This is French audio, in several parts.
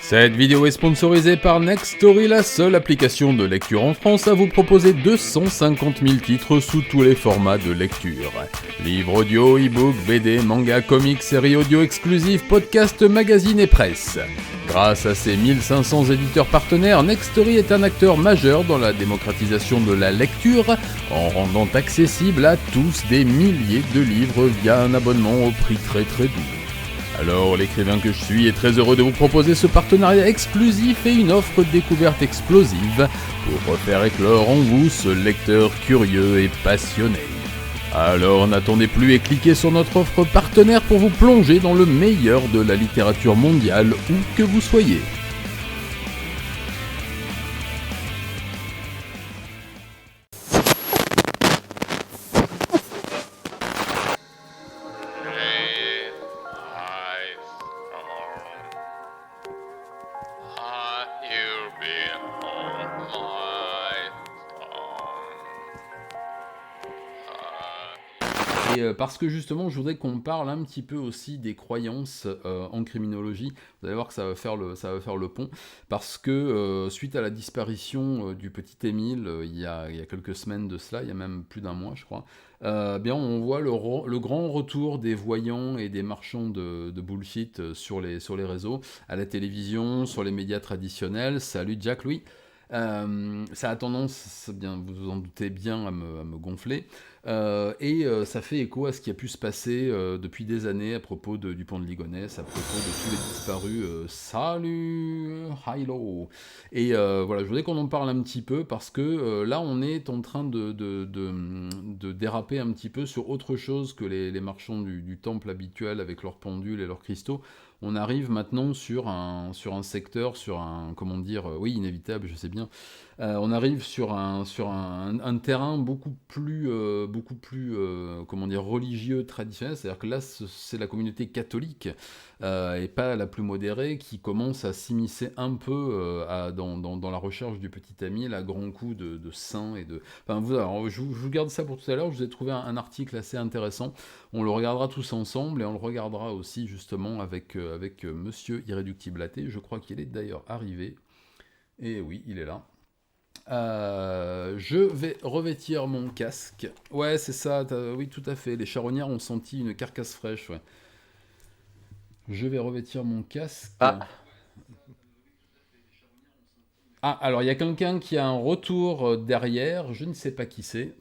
Cette vidéo est sponsorisée par Nextory, la seule application de lecture en France à vous proposer 250 000 titres sous tous les formats de lecture. Livres audio, e-book, BD, manga, comics, séries audio exclusives, podcasts, magazines et presse. Grâce à ses 1500 éditeurs partenaires, Nextory est un acteur majeur dans la démocratisation de la lecture, en rendant accessible à tous des milliers de livres via un abonnement au prix très doux. Alors, l'écrivain que je suis est très heureux de vous proposer ce partenariat exclusif et une offre découverte explosive pour faire éclore en vous ce lecteur curieux et passionné. Alors n'attendez plus et cliquez sur notre offre partenaire pour vous plonger dans le meilleur de la littérature mondiale où que vous soyez. Parce que justement, je voudrais qu'on parle un petit peu aussi des croyances en criminologie. Vous allez voir que ça va faire le pont. Parce que suite à la disparition du petit Émile, il y a quelques semaines de cela, il y a même plus d'un mois, je crois, bien on voit le grand retour des voyants et des marchands de bullshit sur les réseaux, à la télévision, sur les médias traditionnels. Salut Jack Louis. Ça a tendance, bien, vous vous en doutez bien, à me gonfler. Et ça fait écho à ce qui a pu se passer depuis des années à propos du pont de Ligonnès, à propos de tous les disparus. Salut, hello. Et voilà, je voudrais qu'on en parle un petit peu parce que là, on est en train de déraper un petit peu sur autre chose que les marchands du temple habituel avec leurs pendules et leurs cristaux. On arrive maintenant sur un secteur, comment dire, oui, inévitable, je sais bien. On arrive sur un terrain beaucoup plus comment dire, religieux, traditionnel. C'est-à-dire que là, c'est la communauté catholique et pas la plus modérée qui commence à s'immiscer un peu dans la recherche du petit Émile à grands coups de saints et de. Enfin, alors, je vous garde ça pour tout à l'heure. Je vous ai trouvé un article assez intéressant. On le regardera tous ensemble et on le regardera aussi justement avec Monsieur Irréductible Athée. Je crois qu'il est d'ailleurs arrivé. Et oui, il est là. Je vais revêtir mon casque. Ouais, c'est ça, oui, tout à fait. Les charognards ont senti une carcasse fraîche, ouais. Je vais revêtir mon casque. Ah, alors il y a quelqu'un qui a un retour derrière, je ne sais pas qui c'est.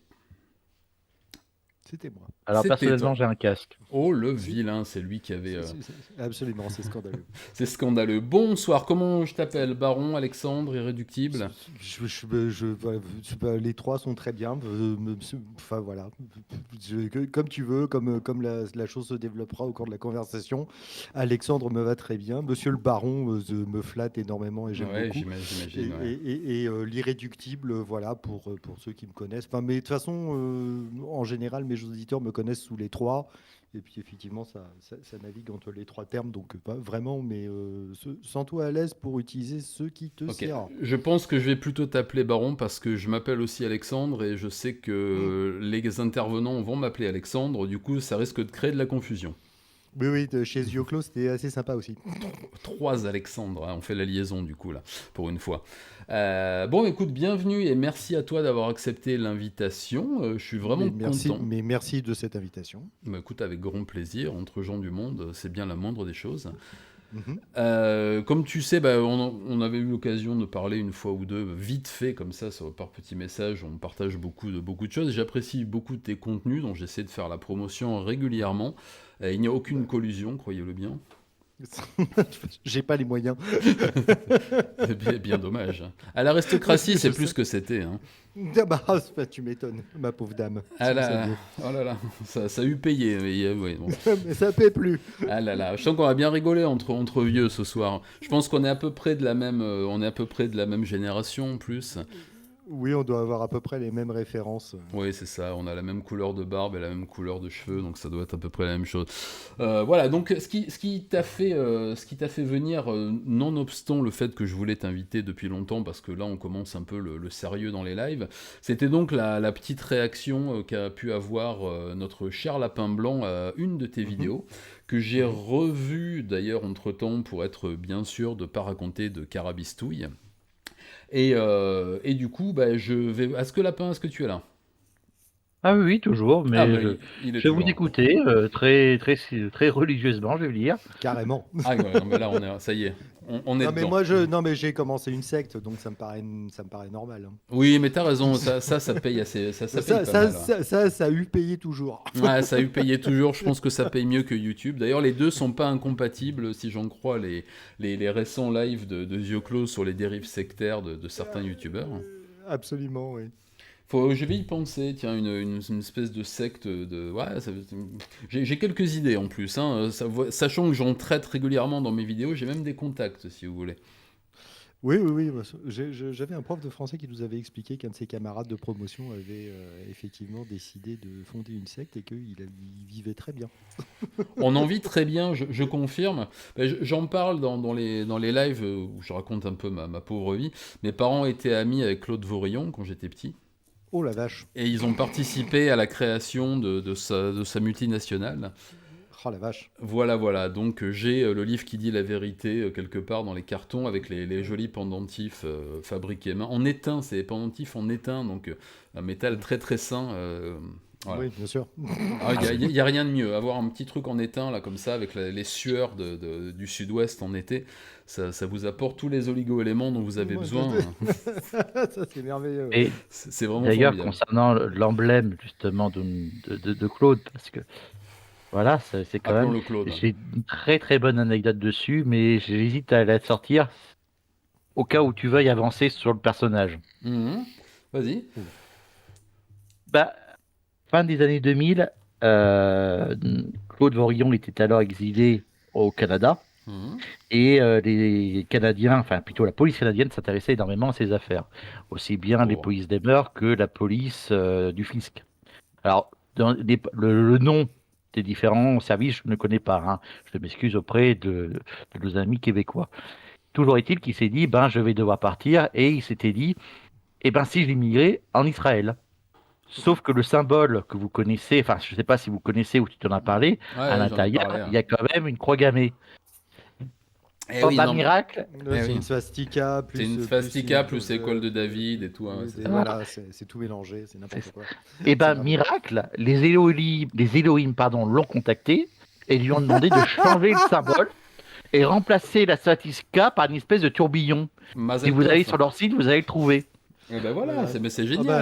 C'était moi. Alors C'était personnellement, toi. j'ai un casque. Oh, le vilain, c'est lui qui avait... Absolument, c'est scandaleux. C'est scandaleux. Bonsoir, comment je t'appelle? Baron, Alexandre, Irréductible? Les trois sont très bien. Enfin voilà, comme tu veux, comme la chose se développera au cours de la conversation. Alexandre me va très bien. Monsieur le Baron me flatte énormément et j'aime Ouais, beaucoup. j'imagine, ouais. Et l'Irréductible, voilà, pour ceux qui me connaissent. Enfin, mais de toute façon, en général, mes auditeurs me connaissent sous les trois. Et puis effectivement, ça navigue entre les trois termes, donc pas vraiment, mais sens-toi à l'aise pour utiliser ceux qui te Ok, servent. je pense que je vais plutôt t'appeler Baron parce que je m'appelle aussi Alexandre et je sais que les intervenants vont m'appeler Alexandre, du coup ça risque de créer de la confusion. Oui, chez Zioclo, c'était assez sympa aussi. 3 Alexandres, hein, on fait la liaison du coup là, pour une fois. Bon, écoute, bienvenue et merci à toi d'avoir accepté l'invitation. Je suis vraiment content. Mais merci de cette invitation. Bah, écoute, avec grand plaisir, entre gens du monde, c'est bien la moindre des choses. Comme tu sais, bah, on avait eu l'occasion de parler une fois ou deux, vite fait, comme ça, par petits messages, on partage beaucoup de choses. J'apprécie beaucoup tes contenus, dont j'essaie de faire la promotion régulièrement. Il n'y a aucune collusion, croyez-le bien. J'ai pas les moyens. C'est bien dommage. À l'aristocratie, c'est plus que c'était. Hein. Tu m'étonnes, ma pauvre dame. Ah là, oh là là, ça a eu payé. Ouais, bon. Mais ça paie plus. Ah là là, je sens qu'on va bien rigoler entre vieux ce soir. Je pense qu'on est à peu près de la même, génération en plus. Oui, on doit avoir à peu près les mêmes références. Oui, c'est ça, on a la même couleur de barbe et la même couleur de cheveux, donc ça doit être à peu près la même chose. Voilà, donc ce qui t'a fait venir, nonobstant le fait que je voulais t'inviter depuis longtemps, parce que là on commence un peu le sérieux dans les lives, c'était donc la petite réaction qu'a pu avoir notre cher Lapin Blanc à une de tes Mhm, vidéos, que j'ai mhm. revue d'ailleurs entre-temps pour être bien sûr de pas raconter de carabistouille. Et du coup, bah, je vais... Est-ce que Lapin, est-ce que tu es là? Ah oui, oui, toujours, Ah mais bah je, il est je vais vous toujours là. écouter très religieusement, je vais le dire. Carrément. Ah ouais, non mais là ça y est, on est Non mais dedans. moi non mais j'ai commencé une secte donc ça me paraît normal, hein. Oui mais t'as raison, ça paye assez, ça paye Ça, pas ça, mal, hein. ça, ça a eu payé toujours. Ouais, ça a eu payé toujours, je pense que ça paye mieux que YouTube. D'ailleurs les deux sont pas incompatibles si j'en crois les récents lives de Zioclo sur les dérives sectaires de certains YouTubeurs. Absolument, oui. Je vais y penser, tiens, une espèce de secte de... Ouais, j'ai quelques idées en plus, hein, sachant que j'en traite régulièrement dans mes vidéos, j'ai même des contacts si vous voulez. Oui, oui, oui. J'avais un prof de français qui nous avait expliqué qu'un de ses camarades de promotion avait effectivement décidé de fonder une secte et il vivait très bien. On en vit très bien, je confirme. Ben, j'en parle dans les lives où je raconte un peu ma pauvre vie. Mes parents étaient amis avec Claude Vorillon quand j'étais petit. Oh la vache. Et ils ont participé à la création de sa multinationale. Oh la vache. Voilà, voilà. Donc j'ai le livre qui dit la vérité quelque part dans les cartons avec les jolis pendentifs fabriqués main. En étain, c'est des pendentifs en étain, donc un métal très très sain. Voilà. Oui, bien sûr. Ah, y a rien de mieux. Avoir un petit truc en étain, là, comme ça, avec les sueurs du sud-ouest en été, ça vous apporte tous les oligo-éléments dont vous avez Moi, besoin. Ça, c'est merveilleux. Et C'est vraiment d'ailleurs, formidable. concernant l'emblème justement de Claude, parce que voilà, c'est quand même, Appelons-le Claude. j'ai une très très bonne anecdote dessus, mais j'hésite à la sortir au cas où tu veuilles avancer sur le personnage. Mhm. Vas-y. Oula. Bah, fin des années 2000, euh, Claude Vorillon était alors exilé au Canada. Mhm. Et les Canadiens, enfin plutôt la police canadienne s'intéressait énormément à ces affaires, aussi bien les Pauvre. polices des mœurs que la police du fisc. Alors, le nom des différents services, je ne connais pas, hein. Je m'excuse auprès de nos amis québécois. Toujours est-il qu'il s'est dit, ben je vais devoir partir, et il s'était dit, eh ben si je l'immigrais en Israël. Sauf que le symbole que vous connaissez, enfin je ne sais pas si vous connaissez ou tu t'en as parlé, à Ouais, j'en ai l'intérieur, parlé, il hein. y a quand même une croix gammée. Eh Bon, oui, bah non, mais... miracle, Là, Eh c'est oui. une swastika C'est une plus swastika plus école de David et tout, hein, c'est ça. voilà, c'est tout mélangé, c'est n'importe quoi. eh C'est ben, merveilleux. miracle, les Elohim, pardon, l'ont contacté et lui ont demandé de changer le symbole et remplacer la swastiska par une espèce de tourbillon. Si Mazel vous allez tov. sur leur site, vous allez le trouver. Eh ben voilà, Voilà. mais c'est Ah bah,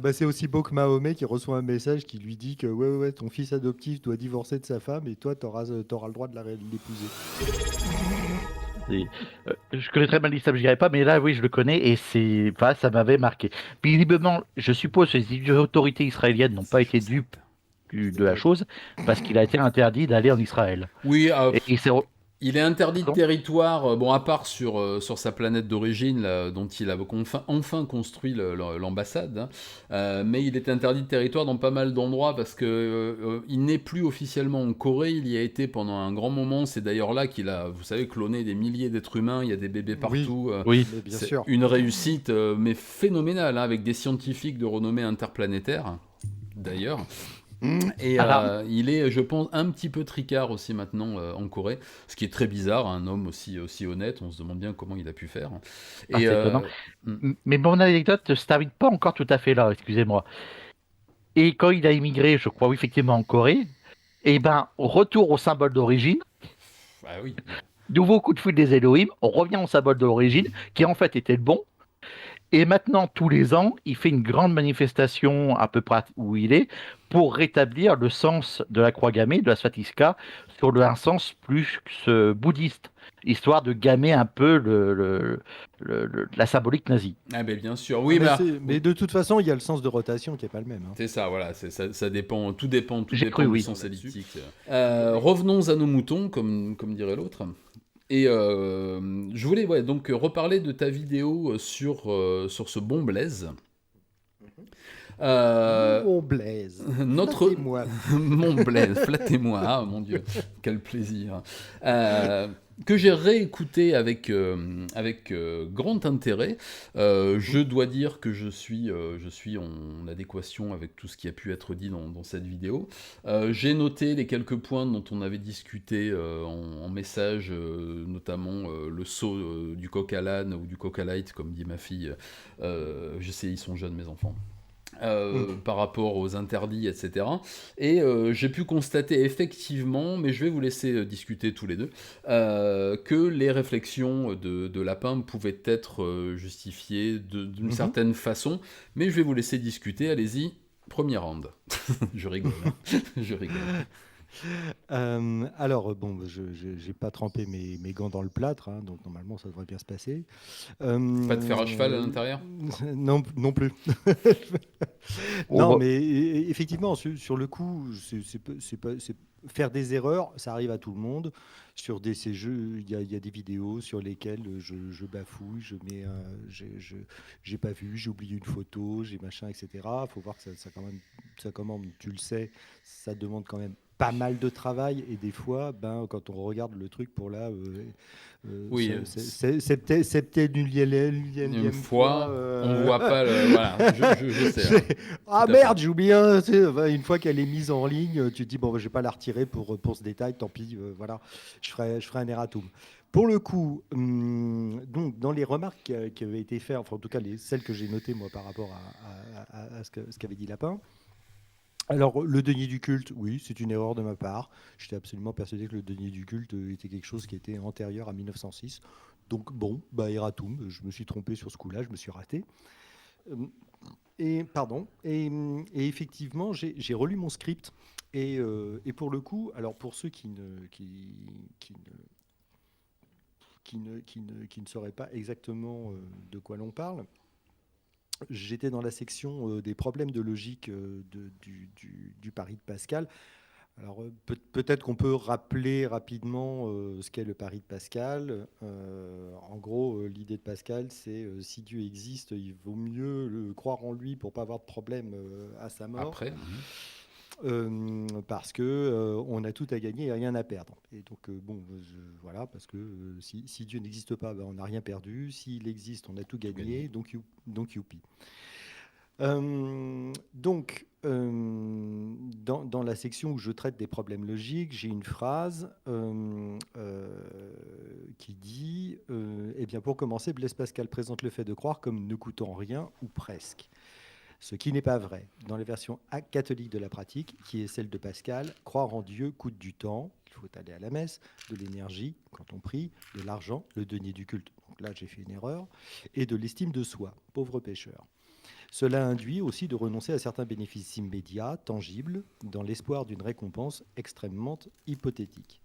génial. c'est aussi beau que Mahomet qui reçoit un message qui lui dit que ouais, ouais, ouais, ton fils adoptif doit divorcer de sa femme et toi, t'auras le droit de l'épouser. Je connais très mal l'islam, je dirais pas, mais là, oui, je le connais et enfin, ça m'avait marqué. Puis, visiblement, je suppose que les autorités israéliennes n'ont C'est pas été chose dupes sainte. de la chose parce qu'il a été interdit d'aller en Israël. Oui, Et il s'est. il est interdit de Pardon. territoire, bon, à part sur sa planète d'origine, là, dont il a enfin construit l'ambassade, hein, mais il est interdit de territoire dans pas mal d'endroits parce que il n'est plus officiellement en Corée, il y a été pendant un grand moment, c'est d'ailleurs là qu'il a, vous savez, cloné des milliers d'êtres humains, il y a des bébés Oui, partout, Oui. mais bien c'est sûr. une réussite, mais phénoménale, hein, avec des scientifiques de renommée interplanétaire, d'ailleurs. Et Alors, il est, je pense, un petit peu tricard aussi maintenant en Corée, ce qui est très bizarre, un homme aussi honnête, on se demande bien comment il a pu faire. Et c'est étonnant. hmm, Mais mon anecdote ne se termine pas encore tout à fait là, excusez-moi. Et quand il a immigré, je crois, oui, effectivement, en Corée, et ben, retour au symbole d'origine, ah oui, nouveau coup de fouet des Elohim, on revient au symbole d'origine, qui en fait était le bon. Et maintenant, tous les ans, il fait une grande manifestation à peu près où il est pour rétablir le sens de la croix gammée, de la swastiska, sur un sens plus bouddhiste, histoire de gammer un peu la symbolique nazie. ah ben bien sûr, Ah, oui, mais de toute façon, il y a le sens de rotation qui est pas le même, hein. c'est ça, voilà, ça dépend, tout J'ai cru, dépend du oui. sens elliptique. Revenons à nos moutons, comme dirait l'autre. Et je voulais donc reparler de ta vidéo sur ce bon Blaise. Euh, Mon Blaise, notre flattez-moi. mon Blaise, flattez-moi, ah mon Dieu, quel plaisir. Euh, que j'ai réécouté avec grand intérêt. Je dois dire que je suis en adéquation avec tout ce qui a pu être dit dans cette vidéo. J'ai noté les quelques points dont on avait discuté en message, notamment le saut du coq à l'âne ou du coq à light, comme dit ma fille. Je sais, ils sont jeunes, mes enfants. Par rapport aux interdits, etc. Et j'ai pu constater effectivement, mais je vais vous laisser discuter tous les deux, que les réflexions de Lapin pouvaient être justifiées d'une certaine façon, mais je vais vous laisser discuter, allez-y, premier round. Je rigole, hein. Je rigole. Alors, bon, je n'ai pas trempé mes gants dans le plâtre, hein, donc normalement ça devrait bien se passer. Pas de fer à cheval à l'intérieur? Non, non plus. Oh, Non, bah, mais effectivement, sur le coup, faire des erreurs, ça arrive à tout le monde. Sur ces jeux, il y a des vidéos sur lesquelles je bafouille, j'ai pas vu, j'ai oublié une photo, j'ai machin, etc. Faut voir que ça commande, tu le sais, ça demande quand même pas mal de travail et des fois, ben, quand on regarde le truc pour Oui, c'est peut-être une une énième fois. fois, on voit pas le... Voilà, je sais, hein. Ah Tout à fait. merde, j'ai oublié tu sais, une fois qu'elle est mise en ligne, tu te dis, bon, je vais pas la retirer pour ce détail, tant pis, voilà, je ferai un erratum. Pour le coup, donc, dans les remarques qui avaient été faites, enfin en tout cas celles que j'ai notées moi par rapport à ce qu'avait dit Lapin, alors, le denier du culte, oui, c'est une erreur de ma part. J'étais absolument persuadé que le denier du culte était quelque chose qui était antérieur à 1906. Donc, bon, bah, erratum, je me suis trompé sur ce coup-là, je me suis raté. Euh, Et, pardon, et effectivement, j'ai relu mon script. Et pour le coup, alors pour ceux qui ne sauraient pas exactement de quoi l'on parle, j'étais dans la section des problèmes de logique du pari de Pascal. Alors peut-être qu'on peut rappeler rapidement ce qu'est le pari de Pascal. En gros, l'idée de Pascal, c'est si Dieu existe, il vaut mieux croire en lui pour pas avoir de problème à sa mort. Après, Parce que on a tout à gagner et rien à perdre. Et donc bon, voilà, parce que si Dieu n'existe pas, ben, on n'a rien perdu. S'il existe, on a tout gagné. Donc youpi. Dans la section où je traite des problèmes logiques, j'ai une phrase qui dit eh bien, pour commencer, Blaise Pascal présente le fait de croire comme ne coûtant rien ou presque. Ce qui n'est pas vrai. Dans la version catholique de la pratique, qui est celle de Pascal, croire en Dieu coûte du temps, il faut aller à la messe, de l'énergie quand on prie, de l'argent, le denier du culte. Donc là, j'ai fait une erreur, et de l'estime de soi, pauvre pécheur. Cela induit aussi de renoncer à certains bénéfices immédiats, tangibles, dans l'espoir d'une récompense extrêmement hypothétique.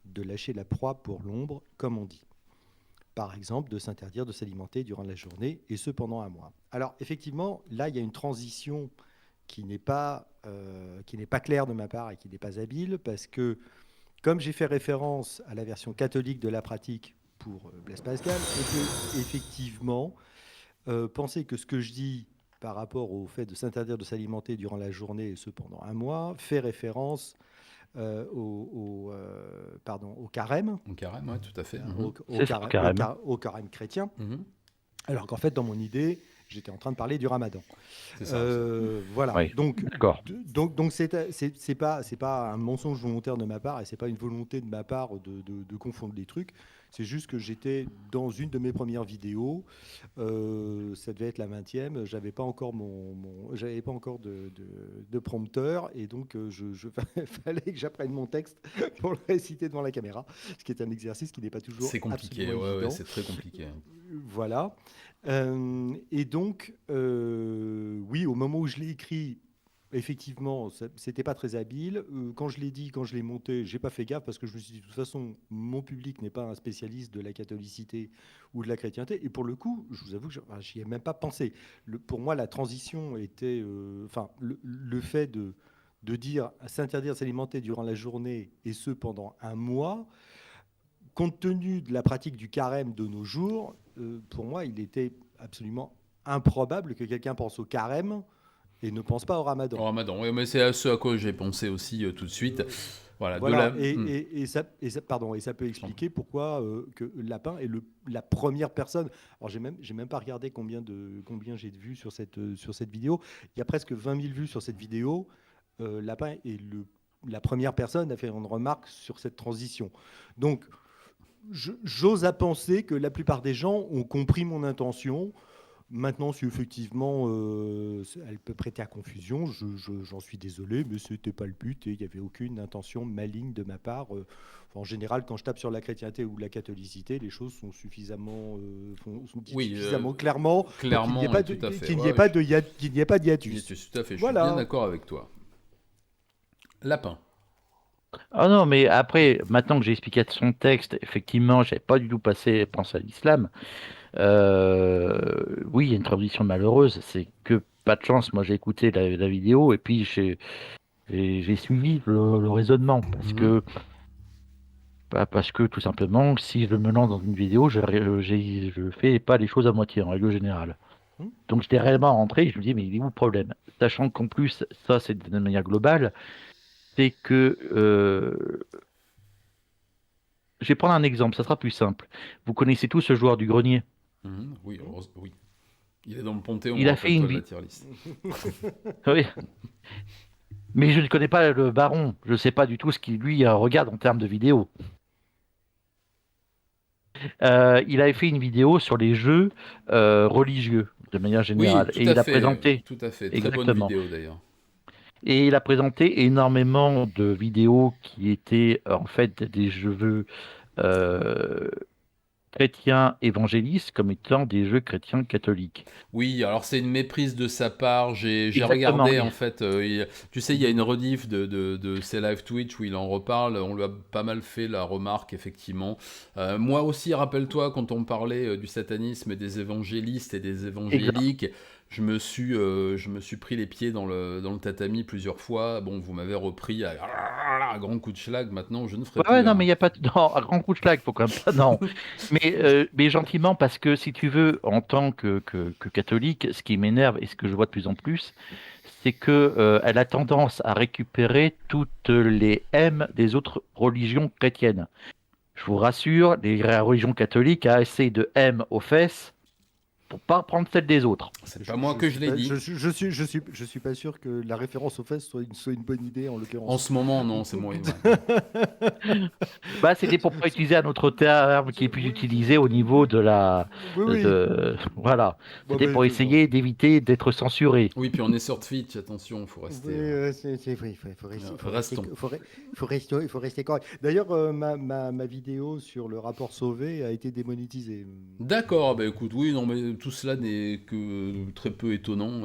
De lâcher la proie pour l'ombre, comme on dit. Par exemple, de s'interdire de s'alimenter durant la journée, et ce pendant un mois. Alors, effectivement, là, il y a une transition qui n'est pas claire de ma part et qui n'est pas habile, parce que, comme j'ai fait référence à la version catholique de la pratique pour Blaise Pascal, et que, effectivement, penser que ce que je dis par rapport au fait de s'interdire de s'alimenter durant la journée et ce pendant un mois fait référence au carême, on carême, ouais, tout à fait. c'est ça, carrément. au carême chrétien, Mhm. alors qu'en fait, dans mon idée, j'étais en train de parler du ramadan. C'est ça aussi. Voilà. Oui, d'accord. Donc c'est pas un mensonge volontaire de ma part et c'est pas une volonté de ma part de confondre les trucs. C'est juste que j'étais dans une de mes premières vidéos. Ça devait être la 20e. J'avais pas encore j'avais pas encore de prompteur et donc fallait que j'apprenne mon texte pour le réciter devant la caméra, ce qui est un exercice qui n'est pas toujours C'est compliqué, absolument ouais, évident. c'est très compliqué. Voilà. Et donc, oui, au moment où je l'ai écrit, effectivement, c'était pas très habile. Quand je l'ai dit, quand je l'ai monté, j'ai pas fait gaffe parce que je me suis dit, de toute façon, mon public n'est pas un spécialiste de la catholicité ou de la chrétienté. Et pour le coup, je vous avoue que j'y ai même pas pensé. Pour moi, la transition était, enfin, le fait de dire s'interdire de s'alimenter durant la journée et ce pendant un mois. compte tenu de la pratique du carême de nos jours, pour moi, il était absolument improbable que quelqu'un pense au carême et ne pense pas au ramadan. Au Ramadan, oui, mais c'est à ce à quoi j'ai pensé aussi tout de suite. Voilà, de la. Voilà, et ça peut expliquer pourquoi que Lapin est la première personne. Alors j'ai même pas regardé combien j'ai de vues sur cette vidéo. Il y a presque 20 000 vues sur cette vidéo. Lapin est la première personne à faire une remarque sur cette transition. Donc j'ose à penser que la plupart des gens ont compris mon intention. Maintenant, si effectivement elle peut prêter à confusion, j'en suis désolé, mais ce n'était pas le but et il n'y avait aucune intention maligne de ma part. En général, quand je tape sur la chrétienté ou la catholicité, les choses sont sont dites Oui, suffisamment clairement pour qu'il n'y ait clairement, pas et tout à fait. qu'il n'y Ouais, ait pas de qu'il n'y ait pas de hiatus. tout à fait, je suis bien Voilà. d'accord avec toi. Lapin. Ah non, mais après, maintenant que j'ai expliqué son texte, effectivement, j'avais pas du tout pensé à l'islam. Oui, il y a une transition malheureuse. C'est que pas de chance. Moi, j'ai écouté la vidéo et puis j'ai suivi le raisonnement Mhm. parce que tout simplement, si je me lance dans une vidéo, je fais pas les choses à moitié en règle générale. Hmm. Donc j'étais réellement rentré, je me dis mais il est où le problème? Sachant qu'en plus, ça c'est de manière globale, c'est que je vais prendre un exemple, ça sera plus simple. Vous connaissez tous ce joueur du grenier. Mhm. Oui, oui. Il est dans le Panthéon, Il a fait rappelle-toi une de la vie. tier list. Oui. Mais je ne connais pas le baron. Je ne sais pas du tout ce qu'il lui regarde en termes de vidéo. Il avait fait une vidéo sur les jeux religieux de manière Oui, générale. Et il a présenté, tout à fait. Très bonne exactement. vidéo d'ailleurs. Et il a présenté énormément de vidéos qui étaient en fait des jeux euh, chrétiens évangélistes comme étant des jeux chrétiens catholiques. Oui, alors c'est une méprise de sa part. J'ai Exactement, regardé oui. en fait. Tu sais, il y a une rediff de ses live Twitch où il en reparle. On lui a pas mal fait la remarque, effectivement. Moi aussi, rappelle-toi, quand on parlait du satanisme et des évangélistes et des Exact. évangéliques, je me suis pris les pieds dans le tatami plusieurs fois. Bon, vous m'avez repris à grand coup de schlag. Maintenant, je ne ferai Ouais, ouais, plus. non, mais il n'y a pas de... Non, à grand coup de schlag, faut quand même pas... Non. Mais gentiment, parce que si tu veux, en tant que catholique, ce qui m'énerve et ce que je vois de plus en plus, c'est que elle a tendance à récupérer toutes les M des autres religions chrétiennes. Je vous rassure, la religion catholique a assez de M aux fesses pour pas prendre celle des autres. C'est pas moi que je l'ai dit. Je suis pas sûr que la référence aux fesses soit une bonne idée en En l'occurrence. ce moment, non, c'est moi. Bah, c'était pour pas utiliser un autre terme qui est plus Oui, utilisé au niveau de la... oui, oui. Voilà. Bon, C'était ben, pour essayer d'éviter d'être censuré. Oui, puis on est sur Twitch, attention, faut oui, rester. oui, Restons. il faut rester correct. D'ailleurs, ma vidéo sur le rapport Sauvé a été démonétisée. D'accord, bah écoute, oui, non, mais tout cela n'est que très peu étonnant.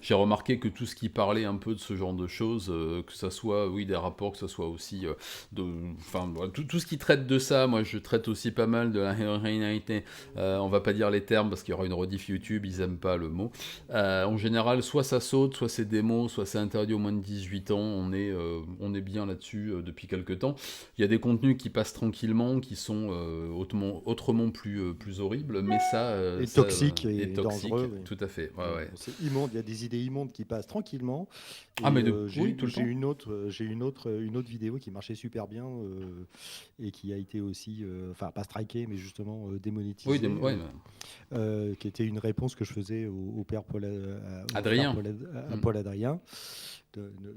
J'ai remarqué que tout ce qui parlait un peu de ce genre de choses, que ça soit, oui, des rapports, que ça soit aussi enfin, voilà, tout ce qui traite de ça, moi je traite aussi pas mal de la héroïnité. On va pas dire les termes parce qu'il y aura une rediff YouTube, ils aiment pas le mot. En général, soit ça saute, soit c'est démo, soit c'est interdit aux moins de 18 ans. On est bien là-dessus depuis quelques temps. Il y a des contenus qui passent tranquillement, qui sont autrement plus horribles, mais Et ça toxique est et toxique, dangereux. Oui. tout à fait. Ouais, ouais. C'est immonde. Il y a des idées immondes qui passent tranquillement. Ah, Et mais oui, tout le temps. une autre vidéo qui marchait super bien et qui a été aussi, enfin pas strikée, mais justement Oui, démonétisée, ouais, qui était une réponse que je faisais au père Paul, au frère Adrien. Paul Adrien,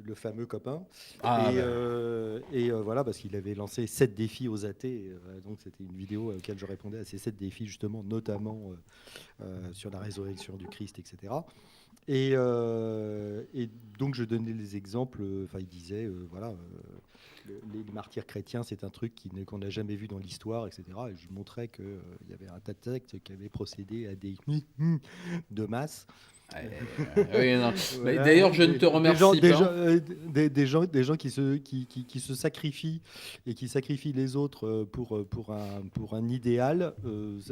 le fameux copain. Ah, bah. Voilà, parce qu'il avait lancé 7 défis aux athées. Donc c'était une vidéo auquel je répondais à ces 7 défis, justement, notamment sur la résurrection du Christ, etc. Et donc je donnais les exemples, enfin il disait, voilà, les martyrs chrétiens, c'est un truc qu'on n'a jamais vu dans l'histoire, etc. Et je montrais qu'il y avait un tas de sectes qui avaient procédé à des de masse. Oui, non. Mais Voilà, d'ailleurs, je ne te des gens, remercie pas. des gens qui se sacrifient et qui sacrifient les autres pour un idéal.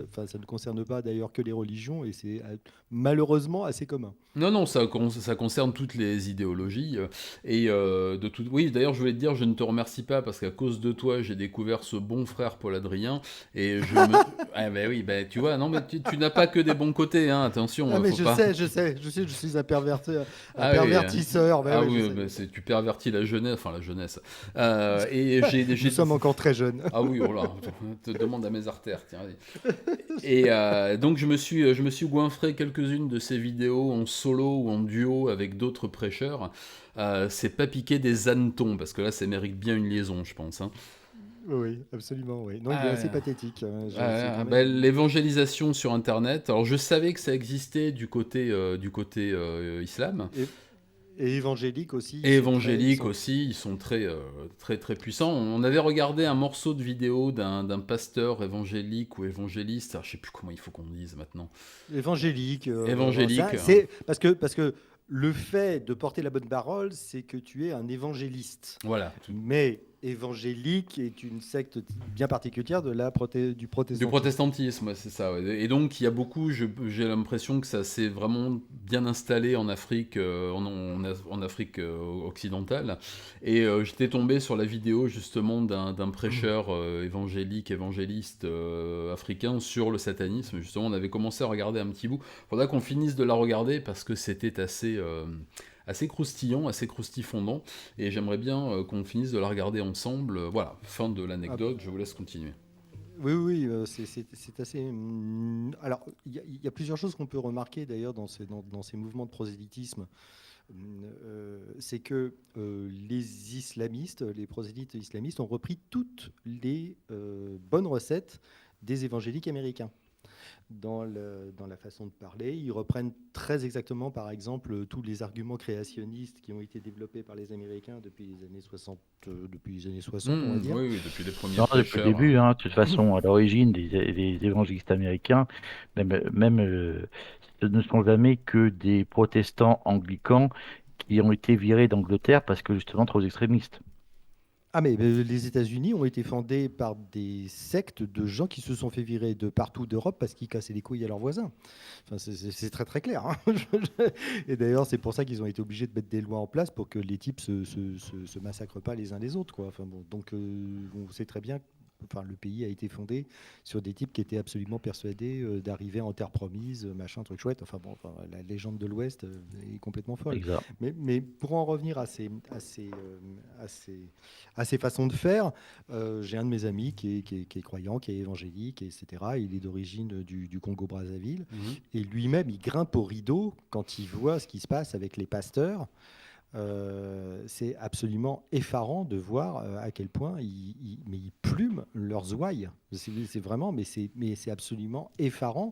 Enfin, ça ne concerne pas d'ailleurs que les religions et c'est malheureusement assez commun. Non, non, ça concerne toutes les idéologies. De tout. Oui, d'ailleurs, je voulais te dire, je ne te remercie pas parce qu'à cause de toi, j'ai découvert ce bon frère Paul Adrien. Et je me. Ah, ben oui, ben tu vois, non, mais tu n'as pas que des bons côtés, hein, attention, Ah mais faut pas. je suis un Ah oui, pervertisseur. Ben ah oui, je oui, sais. ben tu pervertis la jeunesse, enfin la jeunesse. Et Nous sommes encore très jeunes. ah oui, oh là, te demande à mes artères, tiens. Donc je me suis goinfré quelques-unes de ces vidéos en solo ou en duo avec d'autres prêcheurs. C'est pas piquer des hannetons, parce que là, ça mérite bien une liaison, je pense. Hein. Oui, absolument. Oui. Non, il est assez Ah, pathétique. C'est quand ben, même. l'évangélisation sur Internet. Alors, je savais que ça existait du côté islam. Et, et évangéliques aussi, Et évangéliques aussi, ils sont très très puissants. On avait regardé un morceau de vidéo d'un pasteur évangélique ou évangéliste, alors, je sais plus comment il faut qu'on dise maintenant. évangéliques. Évangélique, C'est parce que le fait de porter la bonne parole, c'est que tu es un évangéliste. voilà, Mais évangélique est une secte bien particulière du du protestantisme. protestantisme, ouais, c'est ça. Ouais. Et donc il y a beaucoup, j'ai l'impression que ça s'est vraiment bien installé en Afrique, en Afrique occidentale. Et j'étais tombé sur la vidéo justement d'un prêcheur évangéliste africain sur le satanisme. Justement, on avait commencé à regarder un petit bout. Faudra qu'on finisse de la regarder parce que c'était assez croustillant, assez croustifondant, et j'aimerais bien qu'on finisse de la regarder ensemble. Voilà, fin de Ah, l'anecdote, je vous laisse continuer. oui, oui, c'est assez. Alors, il y a plusieurs choses qu'on peut remarquer d'ailleurs dans ces mouvements de prosélytisme. C'est que les islamistes, les prosélytes islamistes, ont repris toutes les bonnes recettes des évangéliques américains dans la façon de parler. Ils reprennent très exactement, par exemple, tous les arguments créationnistes qui ont été développés par les Américains depuis les années 60, on va dire. Oui, oui, depuis les premiers Non, depuis le prêcheurs. début, hein, de toute façon, à l'origine des évangélistes américains, ce ne sont jamais que des protestants anglicans qui ont été virés d'Angleterre parce que justement trop extrémistes. Ah, mais les États-Unis ont été fondés par des sectes de gens qui se sont fait virer de partout d'Europe parce qu'ils cassaient les couilles à leurs voisins. Enfin, c'est très très clair. Hein. Et d'ailleurs, c'est pour ça qu'ils ont été obligés de mettre des lois en place pour que les types se massacrent pas les uns les autres, quoi. Enfin, bon, donc, on sait très bien. Enfin, le pays a été fondé sur des types qui étaient absolument persuadés d'arriver en terre promise, machin, truc chouette. Enfin, la légende de l'Ouest est complètement folle. Exact. Mais pour en revenir à ces façons de faire, j'ai un de mes amis qui est croyant, qui est évangélique, etc. Il est d'origine du Congo-Brazzaville. Mhm. Et lui-même, il grimpe au rideau quand il voit ce qui se passe avec les pasteurs. C'est absolument effarant de voir à quel point mais ils plument leurs ouailles. C'est vraiment, mais c'est absolument effarant.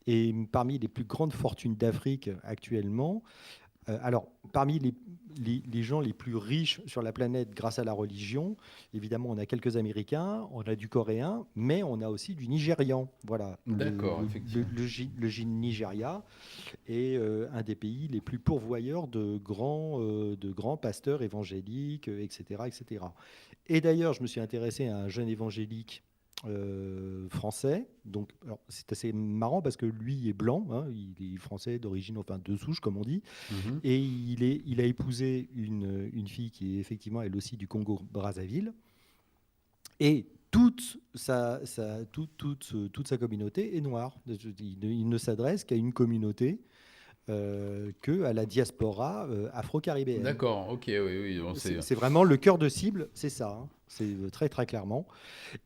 Et parmi les plus grandes fortunes d'Afrique actuellement, alors parmi les gens les plus riches sur la planète grâce à la religion, évidemment, on a quelques Américains, on a du Coréen, mais on a aussi du Nigérian. Voilà, D'accord, effectivement. le Nigeria est un des pays les plus pourvoyeurs de grands pasteurs évangéliques, etc., etc. Et d'ailleurs, je me suis intéressé à un jeune évangélique français. Donc, alors, c'est assez marrant parce que lui est blanc, hein, il est français d'origine, enfin de souche, comme on dit, Mhm. et il a épousé une fille qui est effectivement elle aussi du Congo-Brazzaville. Et toute sa communauté est noire. Il ne s'adresse qu'à une communauté que à la diaspora afro-caribéenne. D'accord, ok, oui, oui, bon, C'est vraiment le cœur de cible, c'est ça. Hein. C'est très très clairement.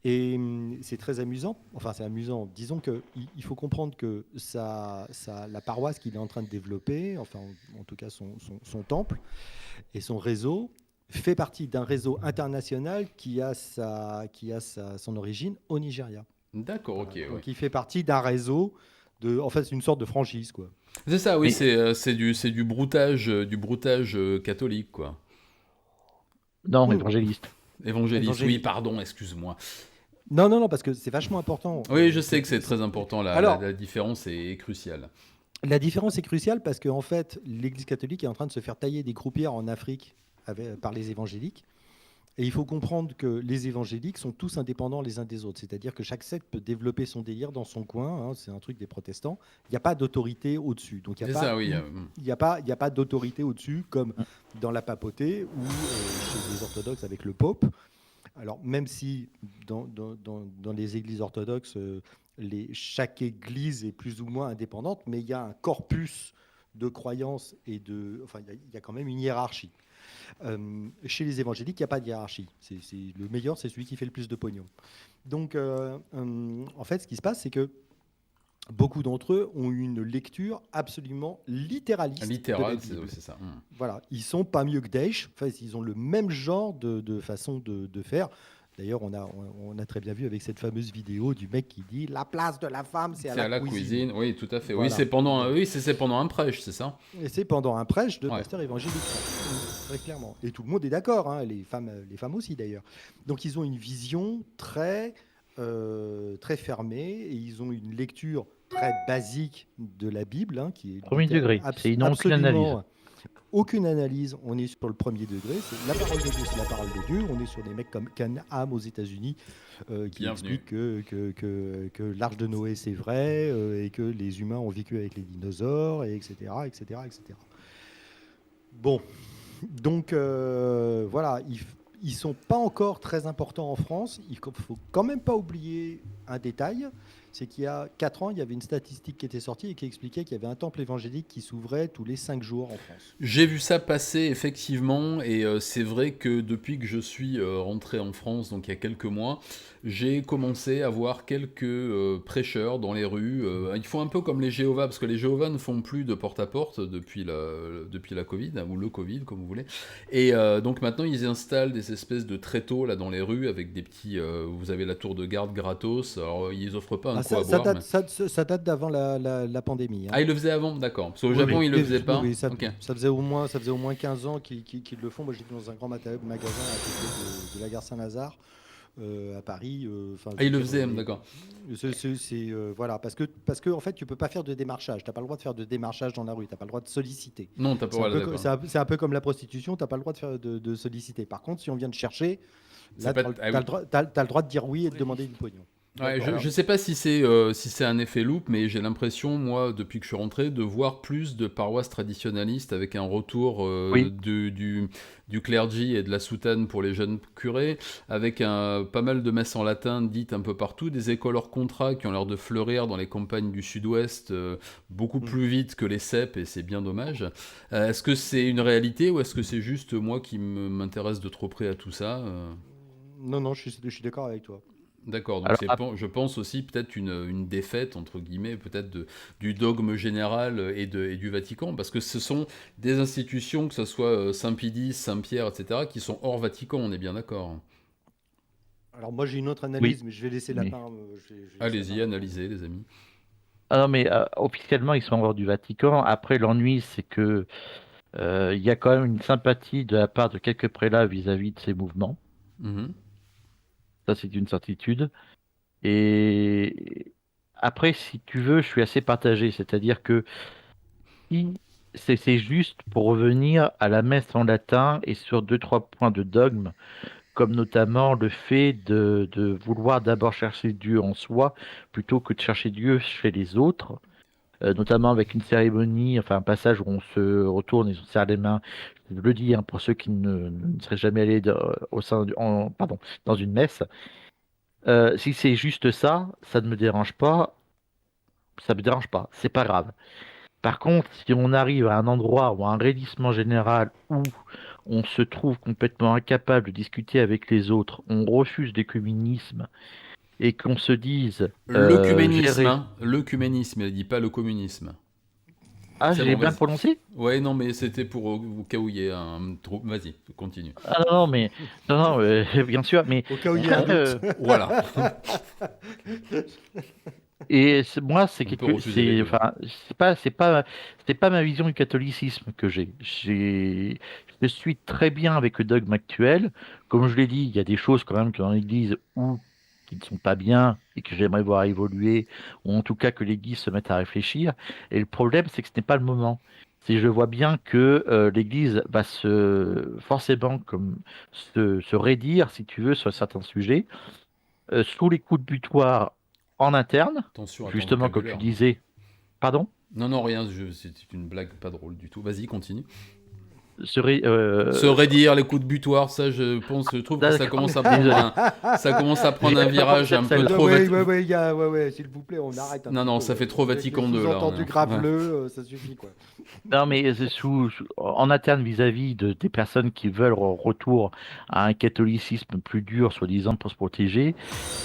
Et c'est très amusant. Enfin, c'est amusant. Disons que il faut comprendre que la paroisse qu'il est en train de développer, enfin en tout cas son temple et son réseau, fait partie d'un réseau international qui a son origine au Nigeria. D'accord, ok, Voilà. oui. Donc il fait partie d'un réseau en fait, c'est une sorte de franchise, quoi. C'est ça, oui, Mais c'est du broutage catholique, quoi. non, Mmh. évangéliste. Évangéliste, oui, Évangélique. pardon, excuse-moi. Non, parce que c'est vachement important. Oui, je sais que c'est très important, Alors, la différence est cruciale. La différence est cruciale parce qu'en fait, l'Église catholique est en train de se faire tailler des croupières en Afrique par les évangéliques. Et il faut comprendre que les évangéliques sont tous indépendants les uns des autres. C'est-à-dire que chaque secte peut développer son délire dans son coin. Hein, c'est un truc des protestants. Il n'y a pas d'autorité au-dessus. Donc C'est ça, oui. il y a pas d'autorité au-dessus comme dans la papauté ou chez les orthodoxes avec le pope. Alors même si dans les églises orthodoxes, chaque église est plus ou moins indépendante, mais il y a un corpus de croyances enfin, il y a quand même une hiérarchie. Chez les évangéliques, il n'y a pas de hiérarchie. Le meilleur, c'est celui qui fait le plus de pognon. Donc, en fait, ce qui se passe, c'est que beaucoup d'entre eux ont une lecture absolument littéraliste. Littéral, c'est ça. Voilà, ils sont pas mieux que Daesh. Enfin, ils ont le même genre de façon de faire. D'ailleurs, on a très bien vu avec cette fameuse vidéo du mec qui dit la place de la femme, c'est à la cuisine. Oui, tout à fait. Voilà. Oui, c'est pendant un prêche, c'est ça. Et c'est pendant un prêche de pasteur évangélique, très clairement. Et tout le monde est d'accord, hein, les femmes aussi d'ailleurs. Donc ils ont une vision très fermée et ils ont une lecture très basique de la Bible, hein, qui est Premier degré, ils n'ont aucune analyse. Aucune analyse, on est sur le premier degré, c'est la parole de Dieu, c'est la parole de Dieu. On est sur des mecs comme Ken Ham aux États-Unis qui expliquent que l'arche de Noé c'est vrai et que les humains ont vécu avec les dinosaures, et etc., etc., etc. Bon, donc voilà, ils sont pas encore très importants en France. Il faut quand même pas oublier un détail, c'est qu'il y a 4 ans, il y avait une statistique qui était sortie et qui expliquait qu'il y avait un temple évangélique qui s'ouvrait tous les 5 jours en France. J'ai vu ça passer effectivement, et c'est vrai que depuis que je suis rentré en France, donc il y a quelques mois, j'ai commencé à voir quelques prêcheurs dans les rues. Ils font un peu comme les Jéhovah, parce que les Jéhovah ne font plus de porte-à-porte depuis la Covid, ou le Covid comme vous voulez. Et donc maintenant ils installent des espèces de tréteaux là dans les rues avec des petits... vous avez la tour de garde gratos, alors ils offrent pas un coup à boire. Ça date d'avant la pandémie. Hein. Ah, ils le faisaient avant, d'accord. Parce qu'au Japon, ils le faisaient pas. Oui, ça faisait au moins 15 ans qu'ils le font. Moi, j'étais dans un grand magasin à côté de la gare Saint-Lazare. À Paris. Ils le faisaient, d'accord. Voilà, parce que en fait, tu peux pas faire de démarchage. Tu n'as pas le droit de faire de démarchage dans la rue. Tu n'as pas le droit de solliciter. Non, t'as pas le droit. C'est un peu comme la prostitution. Tu n'as pas le droit de solliciter. Par contre, si on vient te chercher, là, tu as le droit de dire oui et de demander du pognon. Ouais, je sais pas si c'est un effet loupe, mais j'ai l'impression, moi, depuis que je suis rentré, de voir plus de paroisses traditionnalistes avec un retour du clergé et de la soutane pour les jeunes curés, avec pas mal de messes en latin dites un peu partout, des écoles hors contrat qui ont l'air de fleurir dans les campagnes du sud-ouest beaucoup plus vite que les cèpes, et c'est bien dommage. Est-ce que c'est une réalité ou est-ce que c'est juste moi qui m'intéresse de trop près à tout ça Non, je suis d'accord avec toi. D'accord, donc je pense aussi peut-être une défaite, entre guillemets, peut-être du dogme général et du Vatican, parce que ce sont des institutions, que ce soit Saint-Pédis, Saint-Pierre, etc., qui sont hors Vatican, on est bien d'accord. Alors moi j'ai une autre analyse, mais je vais laisser la main. Allez-y, analysez les amis. Ah non, mais officiellement ils sont hors du Vatican. Après, l'ennui, c'est que il y a quand même une sympathie de la part de quelques prélats vis-à-vis de ces mouvements. Ça, c'est une certitude. Et après, si tu veux, je suis assez partagé. C'est-à-dire que c'est juste pour revenir à la messe en latin et sur 2-3 points de dogme, comme notamment le fait de vouloir d'abord chercher Dieu en soi plutôt que de chercher Dieu chez les autres. Notamment avec une cérémonie, enfin un passage où on se retourne et on se serre les mains. Je le dis, hein, pour ceux qui ne seraient jamais allés dans une messe. Si c'est juste ça, ça ne me dérange pas. Ça me dérange pas. C'est pas grave. Par contre, si on arrive à un endroit ou à un raidissement général où on se trouve complètement incapable de discuter avec les autres, on refuse l'écuménisme et qu'on se dise l'œcuménisme, l'œcuménisme, il dit pas le communisme. Ah, j'ai bien prononcé? Ouais, non, mais c'était pour vous cas où il y a un trou. Vas-y, continue. Ah non, mais non, bien sûr, mais au cas où il y a un doute. Voilà. Et moi, c'est pas ma vision du catholicisme que j'ai. Je suis très bien avec le dogme actuel. Comme je l'ai dit, il y a des choses quand même que dans l'Église où qui ne sont pas bien et que j'aimerais voir évoluer, ou en tout cas que l'Église se mette à réfléchir. Et le problème, c'est que ce n'est pas le moment. C'est je vois bien que l'Église va forcément se raidir, si tu veux, sur certains sujets, sous les coups de butoir en interne, Attention à ton justement comme tu vocabulaire, hein. disais. Pardon? Non, non, rien, c'était une blague pas drôle du tout. Vas-y, continue. Se ré- Se euh, raidir, les coups de butoir, ça, je trouve que ça D'accord, commence à prendre désolé. un J'avais pas virage pensé à un peu celle-là. trop Ouais, ouais, ouais, ouais, ouais, s'il vous plaît, on arrête un Non, petit non, peu. ça fait trop Avec les Vatican II, là. sous-entendus Ouais. graveleux, ça suffit, quoi. Non, mais c'est en interne vis-à-vis des personnes qui veulent retour à un catholicisme plus dur, soi-disant pour se protéger,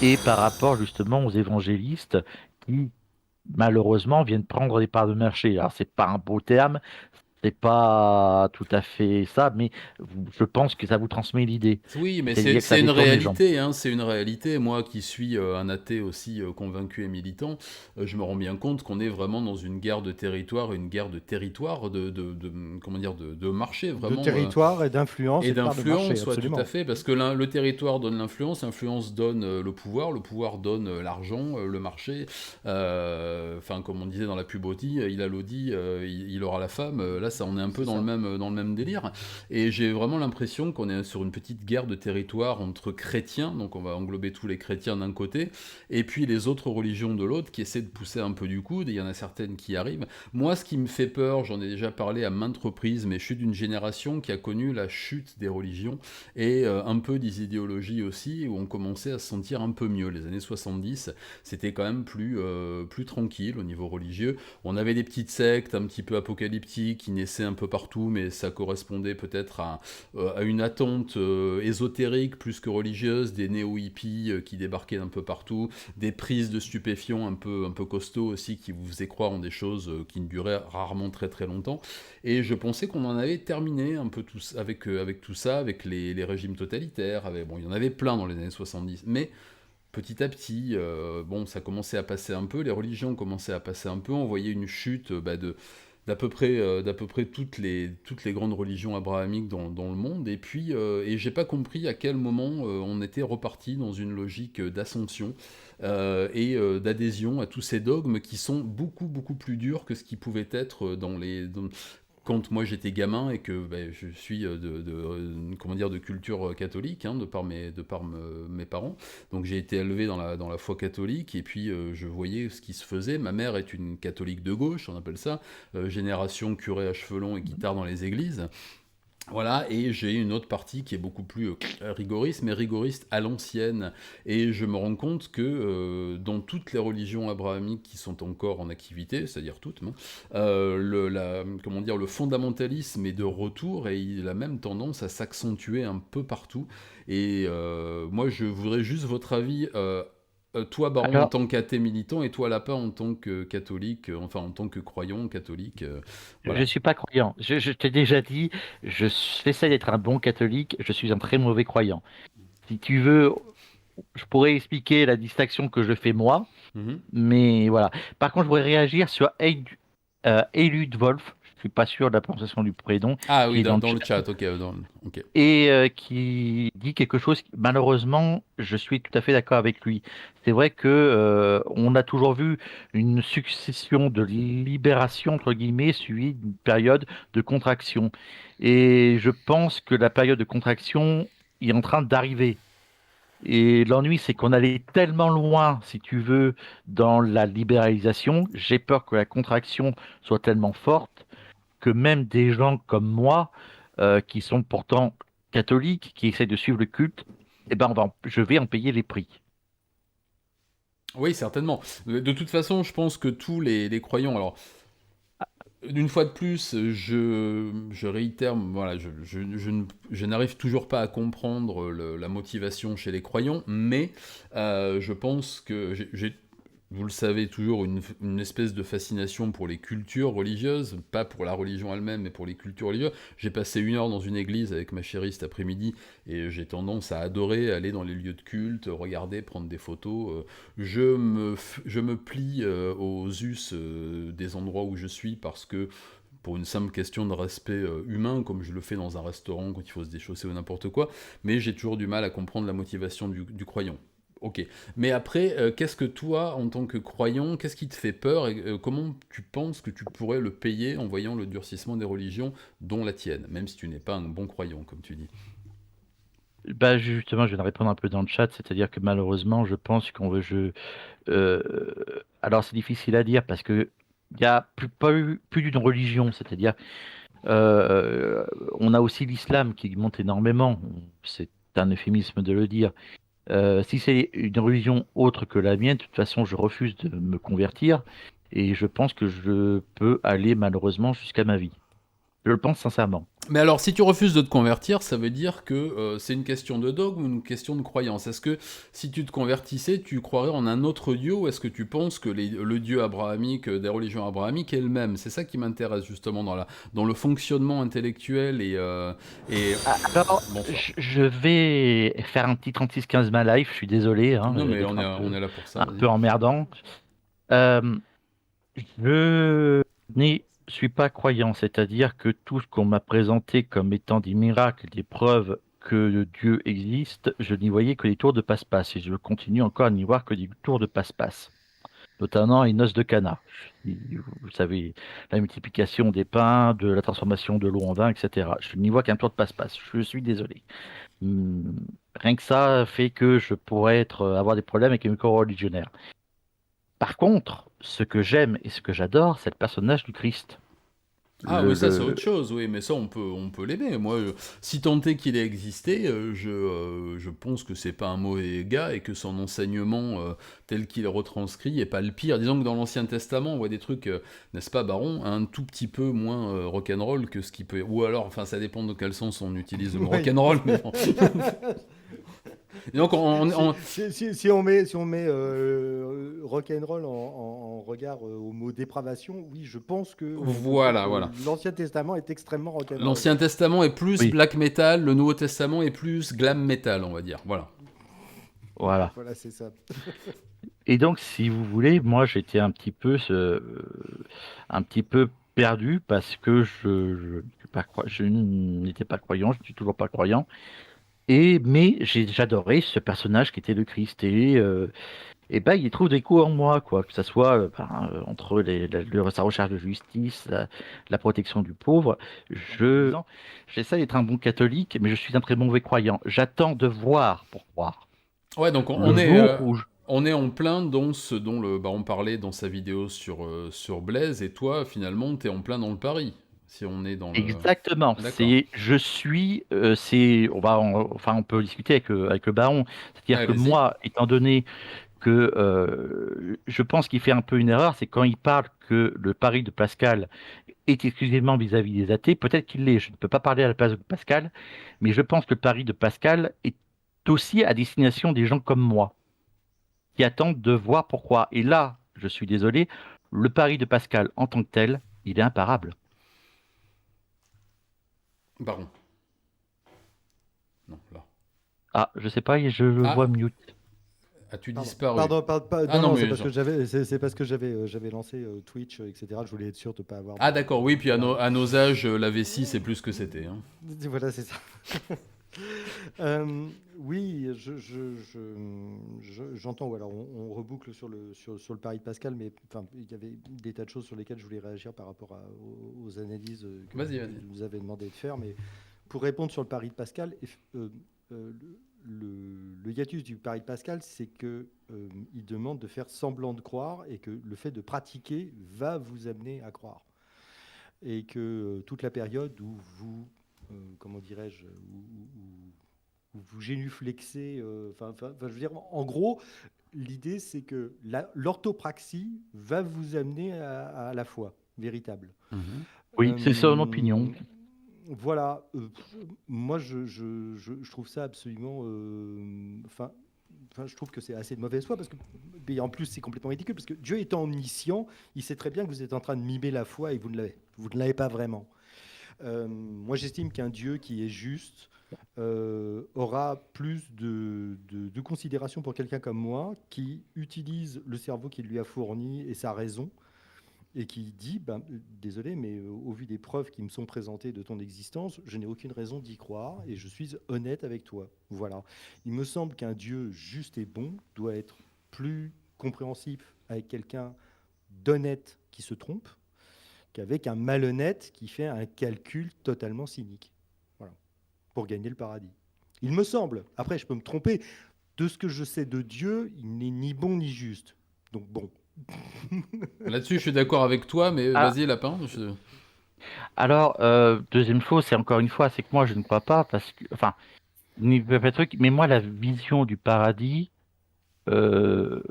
et par rapport justement aux évangélistes qui, malheureusement, viennent prendre des parts de marché. Alors, c'est pas un beau terme, c'est pas tout à fait ça, mais je pense que ça vous transmet l'idée. Oui, mais C'est-à-dire que ça c'est une détourne les gens. réalité, hein, c'est une réalité. Moi qui suis un athée aussi convaincu et militant, je me rends bien compte qu'on est vraiment dans une guerre de territoire, comment dire, de marché, De vraiment. territoire et d'influence Et et de part de marché, d'influence, ouais, tout à absolument. fait, parce que le territoire donne l'influence, l'influence donne le pouvoir donne l'argent, le marché. Enfin, comme on disait dans la pub Audi, il a l'Audi, il aura la femme. Là, ça, on est un peu C'est ça. dans le même délire. Et j'ai vraiment l'impression qu'on est sur une petite guerre de territoire entre chrétiens, donc on va englober tous les chrétiens d'un côté, et puis les autres religions de l'autre qui essaient de pousser un peu du coude. Et il y en a certaines qui arrivent. Moi, ce qui me fait peur, j'en ai déjà parlé à maintes reprises, mais je suis d'une génération qui a connu la chute des religions et un peu des idéologies aussi, où on commençait à se sentir un peu mieux. Les années 70, c'était quand même plus tranquille au niveau religieux. On avait des petites sectes un petit peu apocalyptiques qui naissaient un peu partout, mais ça correspondait peut-être à une attente ésotérique plus que religieuse, des néo-hippies qui débarquaient d'un peu partout, des prises de stupéfiants un peu costauds aussi qui vous faisaient croire en des choses qui ne duraient rarement très très longtemps. Et je pensais qu'on en avait terminé un peu avec tout ça, avec les régimes totalitaires. Bon, il y en avait plein dans les années 70, mais petit à petit, bon, ça commençait à passer un peu, les religions commençaient à passer un peu, on voyait une chute d'à peu près toutes les grandes religions abrahamiques dans le monde, et puis j'ai pas compris à quel moment on était reparti dans une logique d'ascension d'adhésion à tous ces dogmes qui sont beaucoup beaucoup plus durs que ce qui pouvait être quand moi j'étais gamin et que je suis comment dire, de culture catholique, hein, mes parents. Donc j'ai été élevé dans la foi catholique et puis je voyais ce qui se faisait. Ma mère est une catholique de gauche, on appelle ça, génération curé à cheveux longs et guitare dans les églises. Voilà, et j'ai une autre partie qui est beaucoup plus rigoriste, mais rigoriste à l'ancienne. Et je me rends compte que dans toutes les religions abrahamiques qui sont encore en activité, c'est-à-dire toutes, hein, comment dire, le fondamentalisme est de retour et il a même tendance à s'accentuer un peu partout. Et moi, je voudrais juste votre avis. Toi, Baron, en Alors, tant qu'athée militant, et toi, Lapin, en tant que catholique, enfin en tant que croyant catholique, je ne voilà. suis pas croyant. Je t'ai déjà dit, j'essaie d'être un bon catholique, je suis un très mauvais croyant. Si tu veux, je pourrais expliquer la distinction que je fais moi, Mhm. mais voilà. Par contre, je voudrais réagir sur Elud Wolf, je suis pas sûr de la prononciation du prénom, Ah qui oui, est dans le dans le chat chat, ok, ok. et qui dit quelque chose. Malheureusement, je suis tout à fait d'accord avec lui. C'est vrai que on a toujours vu une succession de libérations entre guillemets suivie d'une période de contraction. Et je pense que la période de contraction est en train d'arriver. Et l'ennui, c'est qu'on allait tellement loin, si tu veux, dans la libéralisation. J'ai peur que la contraction soit tellement forte que même des gens comme moi, qui sont pourtant catholiques, qui essayent de suivre le culte, eh ben je vais en payer les prix. Oui, certainement. De toute façon, je pense que tous les croyants, alors, une fois de plus, je réitère, voilà, je n'arrive toujours pas à comprendre la motivation chez les croyants, mais je pense que vous le savez, toujours une espèce de fascination pour les cultures religieuses, pas pour la religion elle-même, mais pour les cultures religieuses. J'ai passé 1 heure dans une église avec ma chérie cet après-midi, et j'ai tendance à adorer aller dans les lieux de culte, regarder, prendre des photos. Je me plie aux us des endroits où je suis parce que pour une simple question de respect humain, comme je le fais dans un restaurant quand il faut se déchausser ou n'importe quoi, mais j'ai toujours du mal à comprendre la motivation du croyant. Ok. Mais après, qu'est-ce que toi, en tant que croyant, qu'est-ce qui te fait peur et comment tu penses que tu pourrais le payer en voyant le durcissement des religions, dont la tienne, même si tu n'es pas un bon croyant, comme tu dis. Bah, justement, je viens de répondre un peu dans le chat, c'est-à-dire que malheureusement, je pense qu'on veut. Alors, c'est difficile à dire parce que il y a pas eu plus d'une religion, c'est-à-dire euh, on a aussi l'islam qui monte énormément. C'est un euphémisme de le dire. Si c'est une religion autre que la mienne, de toute façon, je refuse de me convertir et je pense que je peux aller malheureusement jusqu'à ma vie. Je le pense sincèrement. Mais alors, si tu refuses de te convertir, ça veut dire que c'est une question de dogme ou une question de croyance. Est-ce que si tu te convertissais, tu croirais en un autre Dieu ou est-ce que tu penses que le Dieu abrahamique des religions abrahamiques est le même? C'est ça qui m'intéresse justement dans le fonctionnement intellectuel et... Alors, Bonsoir. je vais faire un petit 36-15 ma life, je suis désolé Non, mais d'être on est là pour ça, un vas-y. peu emmerdant. Euh, je n'y suis pas croyant, c'est-à-dire que tout ce qu'on m'a présenté comme étant des miracles, des preuves que Dieu existe, je n'y voyais que des tours de passe-passe et je continue encore à n'y voir que des tours de passe-passe, notamment les noces de Cana. Vous savez, la multiplication des pains, de la transformation de l'eau en vin, etc. Je n'y vois qu'un tour de passe-passe, je suis désolé. Hmm, Rien que ça fait que je pourrais avoir des problèmes avec mes co-religionnaires. Par contre, ce que j'aime et ce que j'adore, c'est le personnage du Christ. Ah Le, oui, ça c'est le- autre chose, oui, mais ça on peut l'aimer. Moi, si tant est qu'il ait existé, je pense que c'est pas un mauvais gars et que son enseignement tel qu'il est retranscrit est pas le pire. Disons que dans l'Ancien Testament, on voit des trucs, n'est-ce pas, Baron, un tout petit peu moins rock'n'roll que ce qui peut. Ou alors, enfin, ça dépend de quel sens on utilise le mot Oui. rock'n'roll, mais bon. Et donc, Si on met rock'n'roll en regard au mot dépravation, oui, je pense que on peut dire voilà, que voilà. l'Ancien Testament est extrêmement rock'n'roll. L'Ancien Testament est plus Oui, black metal, le Nouveau Testament est plus glam metal, on va dire. Voilà. voilà. Voilà, c'est ça. Et donc, si vous voulez, moi, j'étais un petit peu perdu parce que je n'étais pas croyant, je ne suis toujours pas croyant. Mais j'adorais ce personnage qui était le Christ. Et ben, il trouve des coups en moi, quoi. Que ce soit entre sa recherche de justice, la protection du pauvre. J'essaie d'être un bon catholique, mais je suis un très mauvais croyant. J'attends de voir pour croire. Ouais, donc Le jour où je... on est en plein dans ce dont le baron parlait dans sa vidéo sur Blaise, et toi, finalement, t'es en plein dans le pari, si on est dans le... Exactement, D'accord. enfin, on peut discuter avec le baron. C'est-à-dire que Allez-y. moi, étant donné que je pense qu'il fait un peu une erreur, c'est quand il parle que le pari de Pascal est exclusivement vis-à-vis des athées. Peut-être qu'il l'est, je ne peux pas parler à la place de Pascal, mais je pense que le pari de Pascal est aussi à destination des gens comme moi, qui attendent de voir pourquoi. Et là, je suis désolé, le pari de Pascal en tant que tel, il est imparable. Baron. Non, là. Ah, je sais pas, je le vois Ah, mute. as-tu Pardon, disparu? Ah non, non, non, c'est mais... parce que c'est parce que j'avais lancé Twitch, etc. Je voulais être sûr de ne pas avoir Ah d'accord, oui, puis d'alarme. à nos âges, la vessie, c'est plus que c'était. Hein. Voilà, c'est ça. Oui, j'entends. Ou alors, on reboucle sur le pari de Pascal, mais enfin, il y avait des tas de choses sur lesquelles je voulais réagir par rapport aux analyses Vas-y, que vas-y. vous nous avez demandé de faire. Mais pour répondre sur le pari de Pascal, euh, le hiatus du pari de Pascal, c'est que il demande de faire semblant de croire et que le fait de pratiquer va vous amener à croire. Et que toute la période où vous, comment dirais-je, où vous génuflexez, je veux dire, en gros, l'idée c'est que l'orthopraxie va vous amener à la foi véritable. Mhm. Oui, c'est son opinion. Euh, voilà, moi je trouve ça absolument, je trouve que c'est assez de mauvaise foi parce que, et en plus c'est complètement ridicule parce que Dieu étant omniscient, il sait très bien que vous êtes en train de mimer la foi et vous ne l'avez pas vraiment. Moi j'estime qu'un Dieu qui est juste aura plus de considération pour quelqu'un comme moi qui utilise le cerveau qu'il lui a fourni et sa raison et qui dit, ben, désolé, mais au vu des preuves qui me sont présentées de ton existence, je n'ai aucune raison d'y croire et je suis honnête avec toi. Voilà. Il me semble qu'un Dieu juste et bon doit être plus compréhensif avec quelqu'un d'honnête qui se trompe qu'avec un malhonnête qui fait un calcul totalement cynique. Voilà. Pour gagner le paradis. Il me semble, après je peux me tromper, de ce que je sais de Dieu, il n'est ni bon ni juste. Donc bon. Là-dessus, je suis d'accord avec toi, mais Ah, vas-y, Lapin. alors, deuxième chose, c'est encore une fois, c'est que moi, je ne crois pas, parce que, enfin, n'y peut pas de truc, mais moi, la vision du paradis, euh,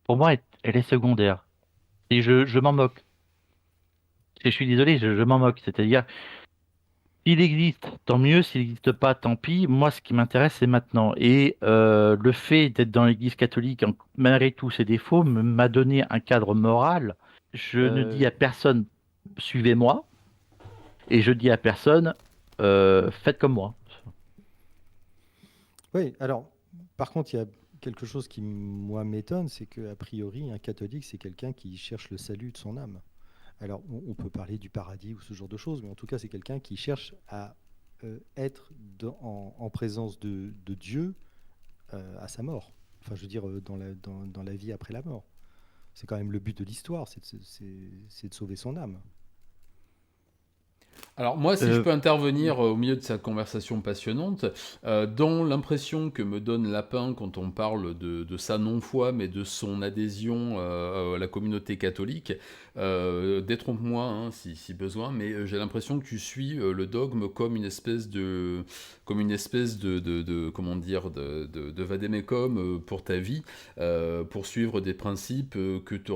pour moi, elle est secondaire. Et je m'en moque. Je suis désolé, je m'en moque. C'est-à-dire, s'il existe, tant mieux. S'il n'existe pas, tant pis. Moi, ce qui m'intéresse, c'est maintenant. Et le fait d'être dans l'Église catholique, malgré tous ses défauts, m'a donné un cadre moral. Je ne dis à personne, suivez-moi, et je dis à personne, faites comme moi. Oui, alors, par contre, il y a quelque chose qui, moi, m'étonne, c'est qu'a priori, un catholique, c'est quelqu'un qui cherche le salut de son âme. Alors, on peut parler du paradis ou ce genre de choses, mais en tout cas, c'est quelqu'un qui cherche à être en présence de Dieu à sa mort. Enfin, je veux dire, dans la vie après la mort. C'est quand même le but de l'histoire, c'est de sauver son âme. Alors moi, si je Euh, peux intervenir au milieu de sa conversation passionnante, dans l'impression que me donne Lapin quand on parle de sa non-foi, mais de son adhésion à la communauté catholique, détrompe-moi hein, si besoin, mais j'ai l'impression que tu suis le dogme comme une espèce comment dire, de vadémécum pour ta vie, pour suivre des principes que tu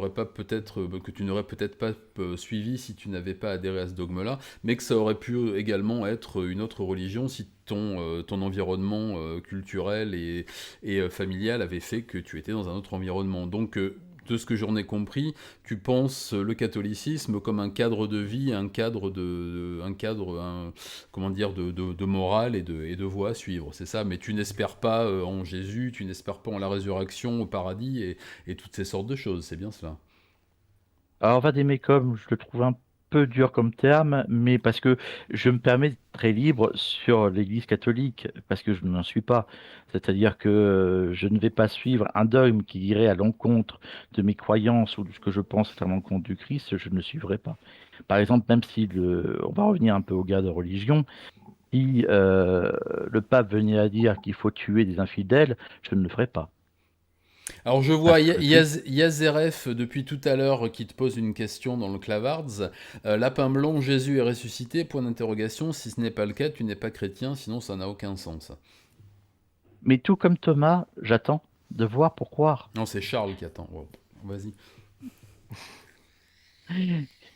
n'aurais peut-être pas suivis si tu n'avais pas adhéré à ce dogme-là, mais que ça aurait pu également être une autre religion si ton environnement culturel et familial avait fait que tu étais dans un autre environnement. Donc, de ce que j'en ai compris, tu penses le catholicisme comme un cadre de vie, comment dire, de morale et de voie à suivre, c'est ça. Mais tu n'espères pas en Jésus, tu n'espères pas en la résurrection, au paradis et toutes ces sortes de choses, c'est bien cela. alors, vadémécum, je le trouve un peu dur comme terme, mais parce que je me permets d'être très libre sur l'Église catholique, parce que je n'en suis pas. C'est-à-dire que je ne vais pas suivre un dogme qui irait à l'encontre de mes croyances ou de ce que je pense être à l'encontre du Christ, je ne le suivrai pas. Par exemple, même si on va revenir un peu au gars de religion, si le pape venait à dire qu'il faut tuer des infidèles, je ne le ferai pas. Alors je vois Parce que c'est Yazeref depuis tout à l'heure qui te pose une question dans le Clavards. Lapin blanc, Jésus est ressuscité, point d'interrogation. Si ce n'est pas le cas, tu n'es pas chrétien, sinon ça n'a aucun sens. Mais tout comme Thomas, j'attends de voir pour croire. Non, c'est Charles qui attend. Wow. Vas-y.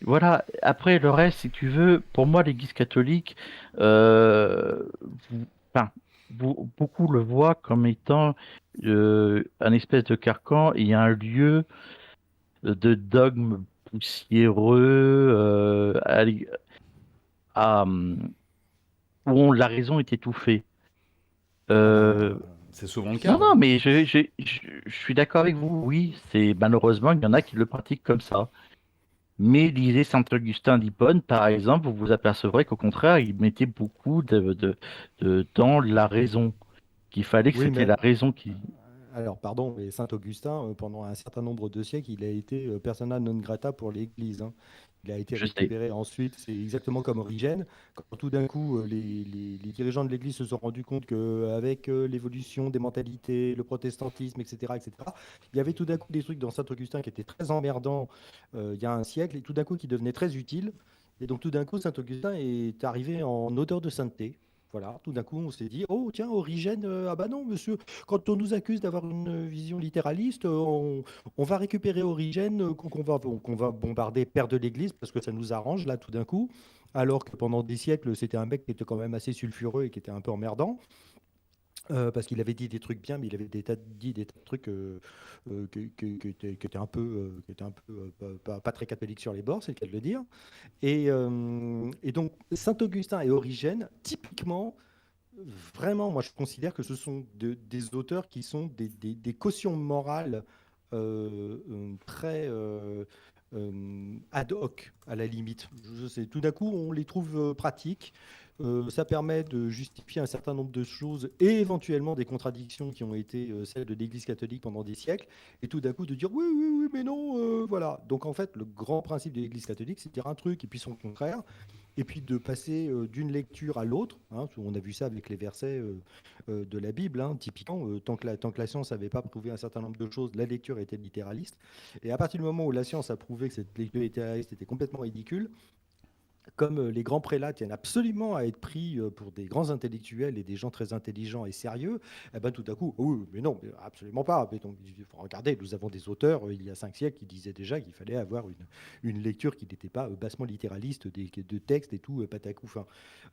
Voilà, après le reste, si tu veux, pour moi, l'Église catholique, euh, enfin, beaucoup le voient comme étant un espèce de carcan et un lieu de dogme poussiéreux où la raison est étouffée. Ah ben, Euh, C'est souvent le cas. non, Hein. non, mais je suis d'accord avec vous. Oui, c'est malheureusement, il y en a qui le pratiquent comme ça. Mais lisez Saint-Augustin d'Hippone, par exemple, vous vous apercevrez qu'au contraire, il mettait beaucoup dans la raison, qu'il fallait que oui, c'était mais la raison qui... alors pardon, mais Saint Augustin, pendant un certain nombre de siècles, il a été persona non grata pour l'Église, hein. Il a été Je sais. récupéré ensuite, c'est exactement comme Origène. Quand tout d'un coup, les dirigeants de l'Église se sont rendus compte qu'avec l'évolution des mentalités, le protestantisme, etc., il y avait tout d'un coup des trucs dans Saint Augustin qui étaient très emmerdants il y a un siècle, et tout d'un coup qui devenaient très utiles. Et donc tout d'un coup, Saint Augustin est arrivé en odeur de sainteté. Voilà, tout d'un coup, on s'est dit, oh tiens, Origène, ah bah non, monsieur, quand on nous accuse d'avoir une vision littéraliste, on va récupérer Origène, qu'on va bombarder Père de l'Église, parce que ça nous arrange, là, tout d'un coup, alors que pendant des siècles, c'était un mec qui était quand même assez sulfureux et qui était un peu emmerdant. Parce qu'il avait dit des trucs bien, mais il avait dit des tas de trucs qui étaient un peu, pas très catholiques sur les bords, c'est le cas de le dire. Et donc, Saint-Augustin et Origène, typiquement, vraiment, moi je considère que ce sont des auteurs qui sont des cautions morales très, ad hoc, à la limite. Je sais, tout d'un coup, on les trouve pratiques. Ça permet de justifier un certain nombre de choses et éventuellement des contradictions qui ont été celles de l'Église catholique pendant des siècles. Et tout d'un coup, de dire oui, oui, oui, mais non, voilà. Donc en fait, le grand principe de l'Église catholique, c'est de dire un truc et puis son contraire et puis de passer d'une lecture à l'autre. Hein, on a vu ça avec les versets de la Bible, hein, typiquement. Tant que la science n'avait pas prouvé un certain nombre de choses, la lecture était littéraliste. Et à partir du moment où la science a prouvé que cette lecture littéraliste était complètement ridicule, comme les grands prélats tiennent absolument à être pris pour des grands intellectuels et des gens très intelligents et sérieux, eh ben, tout à coup, oh oui, mais non, mais absolument pas. Mais donc, regardez, nous avons des auteurs, il y a 5 siècles, qui disaient déjà qu'il fallait avoir une lecture qui n'était pas bassement littéraliste de textes et tout, patacou. Enfin,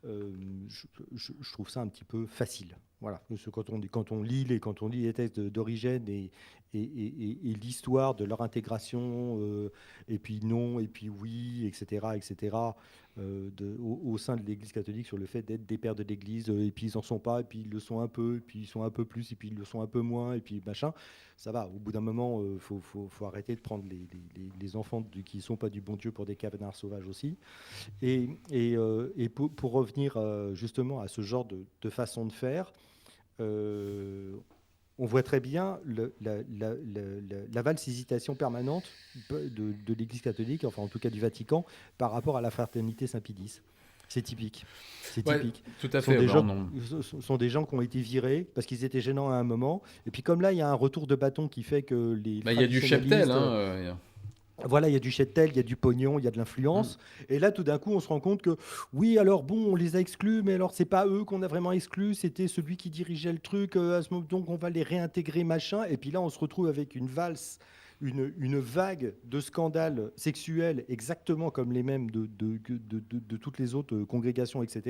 euh, je trouve ça un petit peu facile. Voilà, parce que quand on lit les textes d'Origène et l'histoire de leur intégration, et puis non, et puis oui, etc., etc., au sein de l'Église catholique sur le fait d'être des pères de l'Église, et puis ils n'en sont pas, et puis ils le sont un peu, et puis ils sont un peu plus, et puis ils le sont un peu moins, et puis machin. Ça va, au bout d'un moment, faut arrêter de prendre les enfants qui ne sont pas du bon Dieu pour des canards sauvages aussi. Et pour revenir justement à ce genre de façon de faire, euh, on voit très bien la valse-hésitation permanente de l'Église catholique, enfin en tout cas du Vatican, par rapport à la fraternité Saint-Pie X. C'est typique. C'est Ouais, typique. tout à Ce sont fait. des Alors, gens, non. sont des gens qui ont été virés parce qu'ils étaient gênants à un moment. Et puis comme là, il y a un retour de bâton qui fait que les Bah, il y a du cheptel, traditionalistes, hein. voilà, il y a du cheptel, il y a du pognon, il y a de Hmm. l'influence. Et là, tout d'un coup, on se rend compte que, oui, alors bon, on les a exclus, mais alors c'est pas eux qu'on a vraiment exclus, c'était celui qui dirigeait le truc, à ce moment, donc on va les réintégrer, machin. Et puis là, on se retrouve avec une valse, une vague de scandales sexuels, exactement comme les mêmes de toutes les autres congrégations, etc.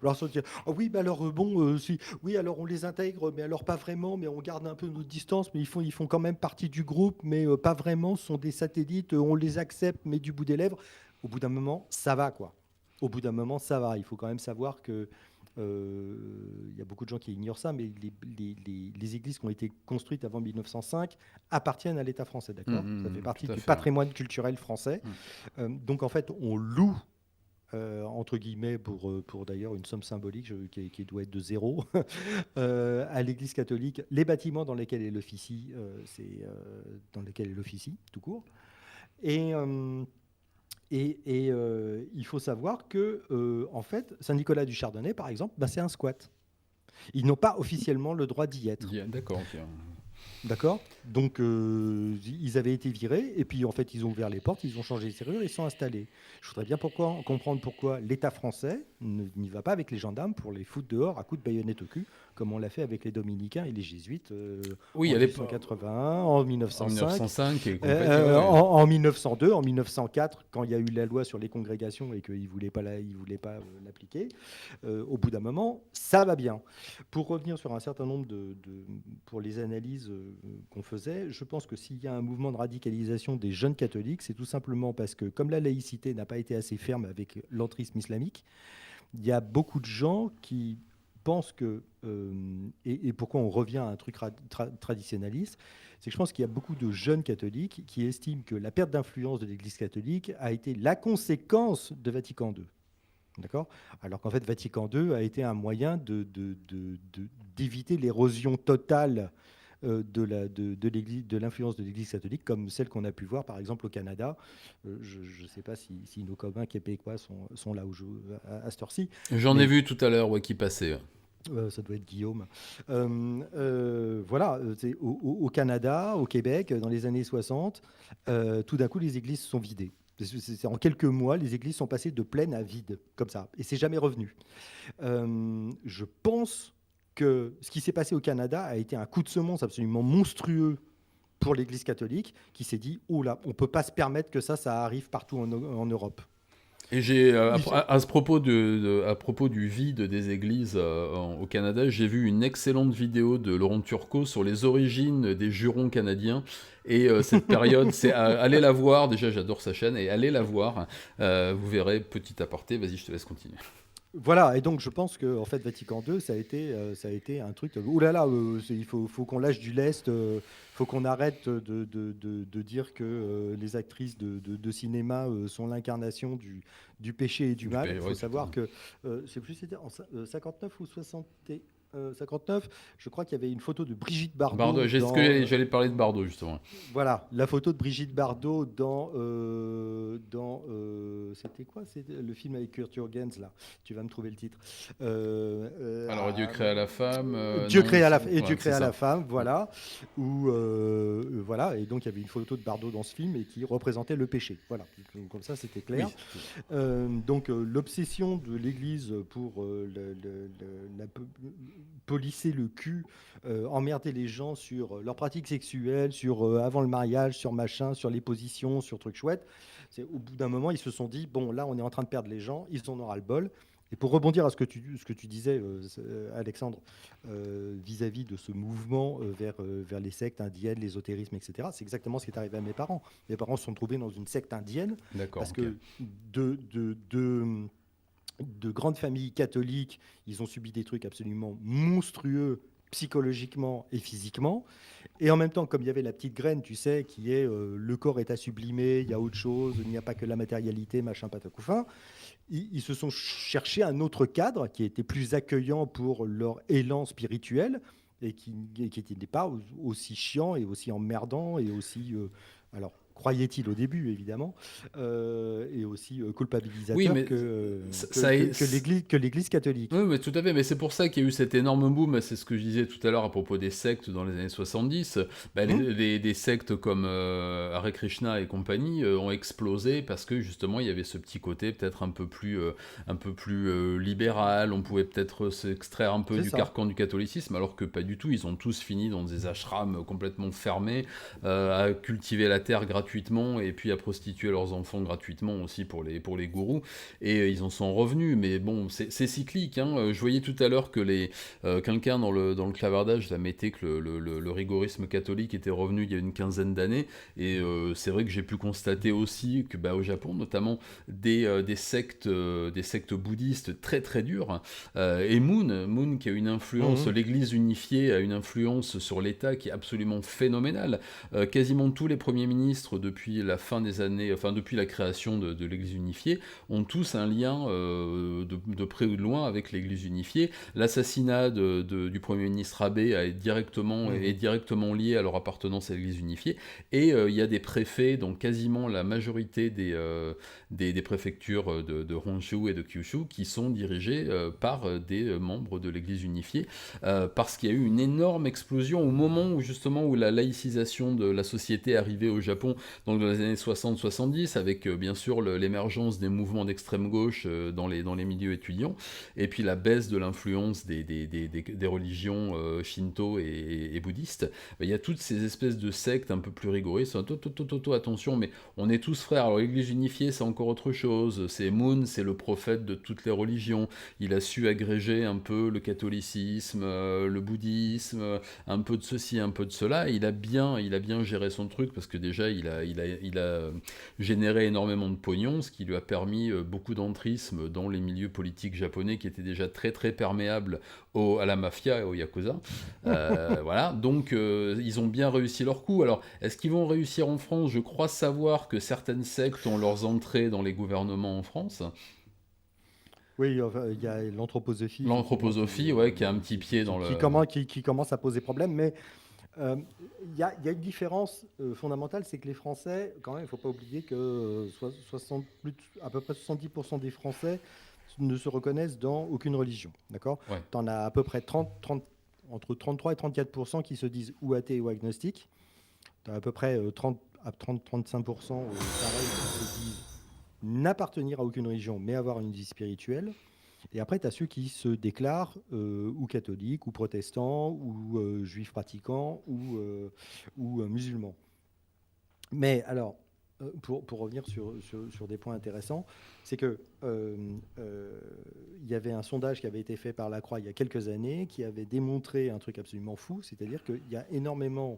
Alors, on se dit, ah oui, bah alors bon, si, oui, alors on les intègre, mais alors pas vraiment, mais on garde un peu notre distance, mais ils font quand même partie du groupe, mais pas vraiment, ce sont des satellites, on les accepte, mais du bout des lèvres. Au bout d'un moment, ça va, quoi. Au bout d'un moment, ça va. Il faut quand même savoir que il y a beaucoup de gens qui ignorent ça, mais les églises qui ont été construites avant 1905 appartiennent à l'État français, d'accord? Ça fait partie Tout à du fait. Ouais. patrimoine culturel français. Hmm. Donc en fait, on loue entre guillemets, pour d'ailleurs une somme symbolique qui doit être de zéro, à l'Église catholique, les bâtiments dans lesquels elle officie, dans lesquels elle officie, tout court. Et, il faut savoir que, en fait, Saint-Nicolas du Chardonnay, par exemple, bah, c'est un squat. Ils n'ont pas officiellement le droit d'y être. D'accord, ok. D'accord. Donc, ils avaient été virés, et puis en fait, ils ont ouvert les portes, ils ont changé les serrures, et ils sont installés. Je voudrais bien comprendre pourquoi l'État français n'y va pas avec les gendarmes pour les foutre dehors à coups de baïonnette au cul, comme on l'a fait avec les dominicains et les jésuites Oui, en à l'époque, 1881, en en 1905. 1905 et compagnie, ouais, ouais. En 1902, en 1904, quand il y a eu la loi sur les congrégations et qu'ils ne voulaient pas l'appliquer, au bout d'un moment, ça va bien. Pour revenir sur un certain nombre pour les analyses qu'on faisait, je pense que s'il y a un mouvement de radicalisation des jeunes catholiques, c'est tout simplement parce que, comme la laïcité n'a pas été assez ferme avec l'entrisme islamique, il y a beaucoup de gens qui pensent que, et pourquoi on revient à un truc traditionnaliste, c'est que je pense qu'il y a beaucoup de jeunes catholiques qui estiment que la perte d'influence de l'Église catholique a été la conséquence de Vatican II. D'accord. Alors qu'en fait, Vatican II a été un moyen d'éviter l'érosion totale de l'influence de l'Église catholique, comme celle qu'on a pu voir par exemple au Canada. Je ne sais pas si nos copains québécois sont là à cette heure-ci, J'en ai mais vu tout à l'heure, ouais, qui passait. ça doit être Guillaume. Voilà, c'est au Canada, au Québec, dans les années 60, tout d'un coup, les églises se sont vidées. En quelques mois, les églises sont passées de pleines à vides, comme ça, et c'est jamais revenu. Je pense que ce qui s'est passé au Canada a été un coup de semonce absolument monstrueux pour l'Église catholique, qui s'est dit, oh là, on ne peut pas se permettre que ça arrive partout en Europe. Et j'ai, Il fait- à ce propos à propos du vide des églises au Canada, j'ai vu une excellente vidéo de Laurent Turcot sur les origines des jurons canadiens. Et cette période, allez la voir. Déjà, j'adore sa chaîne et allez la voir. Vous verrez, petit aparté. Vas-y, je te laisse continuer. Voilà, et donc je pense que en fait Vatican II, ça a été un truc. Ouh là là, faut qu'on lâche du lest, faut qu'on arrête de dire que les actrices de cinéma sont l'incarnation du péché et du mal. Il faut Ouais, tout à savoir fait. que, je sais plus, c'était en 59 ou 60, 59, je crois qu'il y avait une photo de Brigitte Bardot, Bardot j'ai ce que dans, j'allais parler de Bardot justement. voilà, la photo de Brigitte Bardot c'était quoi? C'était le film avec Kurt Jürgens, là. Tu vas me trouver le titre. Alors Dieu créa la femme, Dieu non, créa la, et ouais, Dieu c'est créa la ça. femme, voilà. Voilà, et donc il y avait une photo de Bardot dans ce film et qui représentait le péché. Voilà, donc, comme ça c'était clair. Oui. Donc l'obsession de l'Église pour polisser le cul, emmerder les gens sur leurs pratiques sexuelles, sur avant le mariage, sur machin, sur les positions, sur trucs chouettes. C'est au bout d'un moment, ils se sont dit bon, là, on est en train de perdre les gens, ils en aura le bol. Et pour rebondir à ce que tu disais, Alexandre, vis-à-vis de ce mouvement vers les sectes indiennes, l'ésotérisme, etc., c'est exactement ce qui est arrivé à mes parents. Mes parents se sont trouvés dans une secte indienne D'accord, parce ok. que de grandes familles catholiques, ils ont subi des trucs absolument monstrueux psychologiquement et physiquement. Et en même temps, comme il y avait la petite graine, tu sais, qui est le corps est à sublimer, il y a autre chose, il n'y a pas que la matérialité, machin, patacouffin, ils se sont cherchés un autre cadre qui était plus accueillant pour leur élan spirituel et qui n'était pas aussi chiant et aussi emmerdant et aussi, alors, croyait-il au début, évidemment, et aussi Oui, culpabilisateur mais ça, que l'Église catholique. oui, mais tout à fait, mais c'est pour ça qu'il y a eu cet énorme boom, c'est ce que je disais tout à l'heure à propos des sectes dans les années 70. Bah, Hum, des sectes comme Hare Krishna et compagnie ont explosé parce que justement il y avait ce petit côté peut-être un peu plus libéral, on pouvait peut-être s'extraire un peu c'est du ça. carcan du catholicisme, alors que pas du tout, ils ont tous fini dans des ashrams complètement fermés, à cultiver la terre gratuitement et puis à prostituer leurs enfants gratuitement aussi pour les gourous. Et ils en sont revenus, mais bon, c'est cyclique. Hein. Je voyais tout à l'heure que quelqu'un dans le clavardage la mettait que le rigorisme catholique était revenu il y a une quinzaine d'années, et c'est vrai que j'ai pu constater aussi que au Japon, notamment des sectes bouddhistes très très dures, et Moon qui a une influence, Hum, l'Église unifiée a une influence sur l'État qui est absolument phénoménale. Quasiment tous les premiers ministres depuis la fin des années, enfin depuis la création de l'Église unifiée, ont tous un lien de près ou de loin avec l'Église unifiée. L'assassinat du Premier ministre Abe est hum, directement lié à leur appartenance à l'Église unifiée. Et il y a des préfets, donc quasiment la majorité des préfectures de Honshu et de Kyushu, qui sont dirigées par des membres de l'Église unifiée, parce qu'il y a eu une énorme explosion au moment où justement où la laïcisation de la société arrivait au Japon, donc dans les années 60-70, avec bien sûr l'émergence des mouvements d'extrême gauche dans les milieux étudiants, et puis la baisse de l'influence des religions shinto et bouddhistes. Il y a toutes ces espèces de sectes un peu plus rigoristes. Attention, mais on est tous frères. Alors l'Église unifiée, c'est encore autre chose. C'est Moon, c'est le prophète de toutes les religions. Il a su agréger un peu le catholicisme, le bouddhisme, un peu de ceci, un peu de cela. Et il a bien géré son truc parce que déjà, il a généré énormément de pognon, ce qui lui a permis beaucoup d'entrisme dans les milieux politiques japonais qui étaient déjà très très perméables à la mafia et au yakuza. Voilà, donc ils ont bien réussi leur coup. Alors, est-ce qu'ils vont réussir en France? Je crois savoir que certaines sectes ont leurs entrées dans les gouvernements en France. Oui, enfin, il y a l'anthroposophie, effectivement, L'anthroposophie, ouais, qui a un petit pied dans le... qui commence à poser problème. Mais il y a une différence fondamentale, c'est que les Français, quand même, il ne faut pas oublier que à peu près 70% des Français ne se reconnaissent dans aucune religion. D'accord? Ouais. Tu en as à peu près 30, entre 33 et 34% qui se disent ou athées ou agnostiques. Tu as à peu près 30 à 30-35%, pareil, qui se disent n'appartenir à aucune religion, mais avoir une vie spirituelle. Et après, tu as ceux qui se déclarent ou catholiques, ou protestants, ou juifs pratiquants, ou musulmans. Mais alors, pour revenir sur des points intéressants, c'est que il y avait un sondage qui avait été fait par la Croix il y a quelques années qui avait démontré un truc absolument fou, c'est-à-dire qu'il y a énormément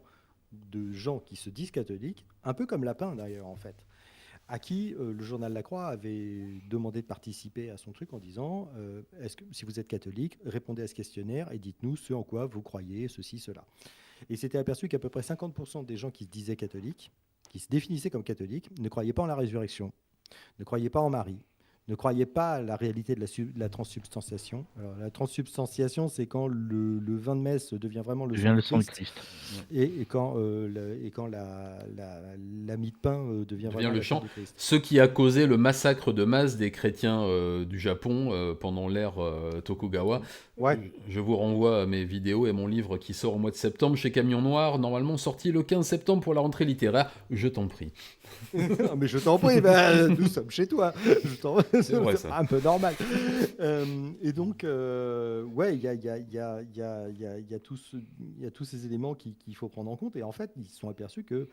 de gens qui se disent catholiques, un peu comme Lapin d'ailleurs en fait, à qui le journal La Croix avait demandé de participer à son truc en disant est-ce que, si vous êtes catholique, répondez à ce questionnaire et dites-nous ce en quoi vous croyez, ceci, cela. Et il s'était aperçu qu'à peu près 50% des gens qui se disaient catholiques, qui se définissaient comme catholiques, ne croyaient pas en la résurrection, ne croyaient pas en Marie, ne croyaient pas à la réalité de la transsubstantiation. Alors, la transsubstantiation, c'est quand le vin de messe devient vraiment le sang Devient du le sang du Christ, Christ. et quand, la mie de pain devient Devient vraiment le la chair chant. du Christ. Ce qui a causé le massacre de masse des chrétiens du Japon pendant l'ère Tokugawa. Ouais. Je vous renvoie à mes vidéos et mon livre qui sort au mois de septembre chez Camion Noir, normalement sorti le 15 septembre pour la rentrée littéraire. Je t'en prie. Ah, mais je t'en prie, nous sommes chez toi. C'est vrai, ça. Un peu normal. Et donc, ouais, il y a tous ces éléments qu'il faut prendre en compte. Et en fait, ils se sont aperçus que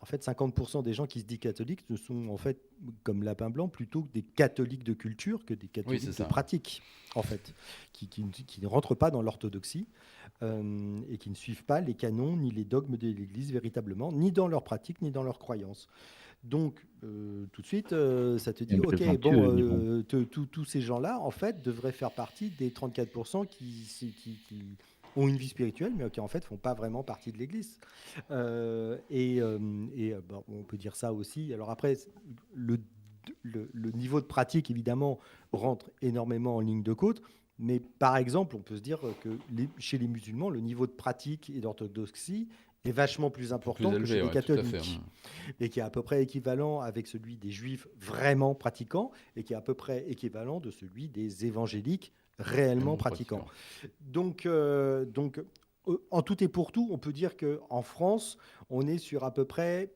en fait, 50% des gens qui se disent catholiques ne sont en fait, comme Lapin Blanc, plutôt des catholiques de culture que des Oui, catholiques c'est de ça. pratique, en fait, qui ne rentrent pas dans l'orthodoxie et qui ne suivent pas les canons ni les dogmes de l'Église véritablement, ni dans leur pratique, ni dans leurs croyances. Donc, tout de suite, ça te Et dit, ok, présomptueux, bon, mais bon. tous ces gens-là, en fait, devraient faire partie des 34% qui ont une vie spirituelle, mais qui, en fait, font pas vraiment partie de l'Église. Bon, on peut dire ça aussi. Alors après, le, le niveau de pratique, évidemment, rentre énormément en ligne de côte. Mais par exemple, on peut se dire que chez les musulmans, le niveau de pratique et d'orthodoxie est vachement plus Plus important que chez élevé, les ouais, tout à fait. catholiques, et qui est à peu près équivalent avec celui des juifs vraiment pratiquants, et qui est à peu près équivalent de celui des évangéliques réellement pratiquants. Donc, en tout et pour tout, on peut dire qu'en France, on est sur à peu près,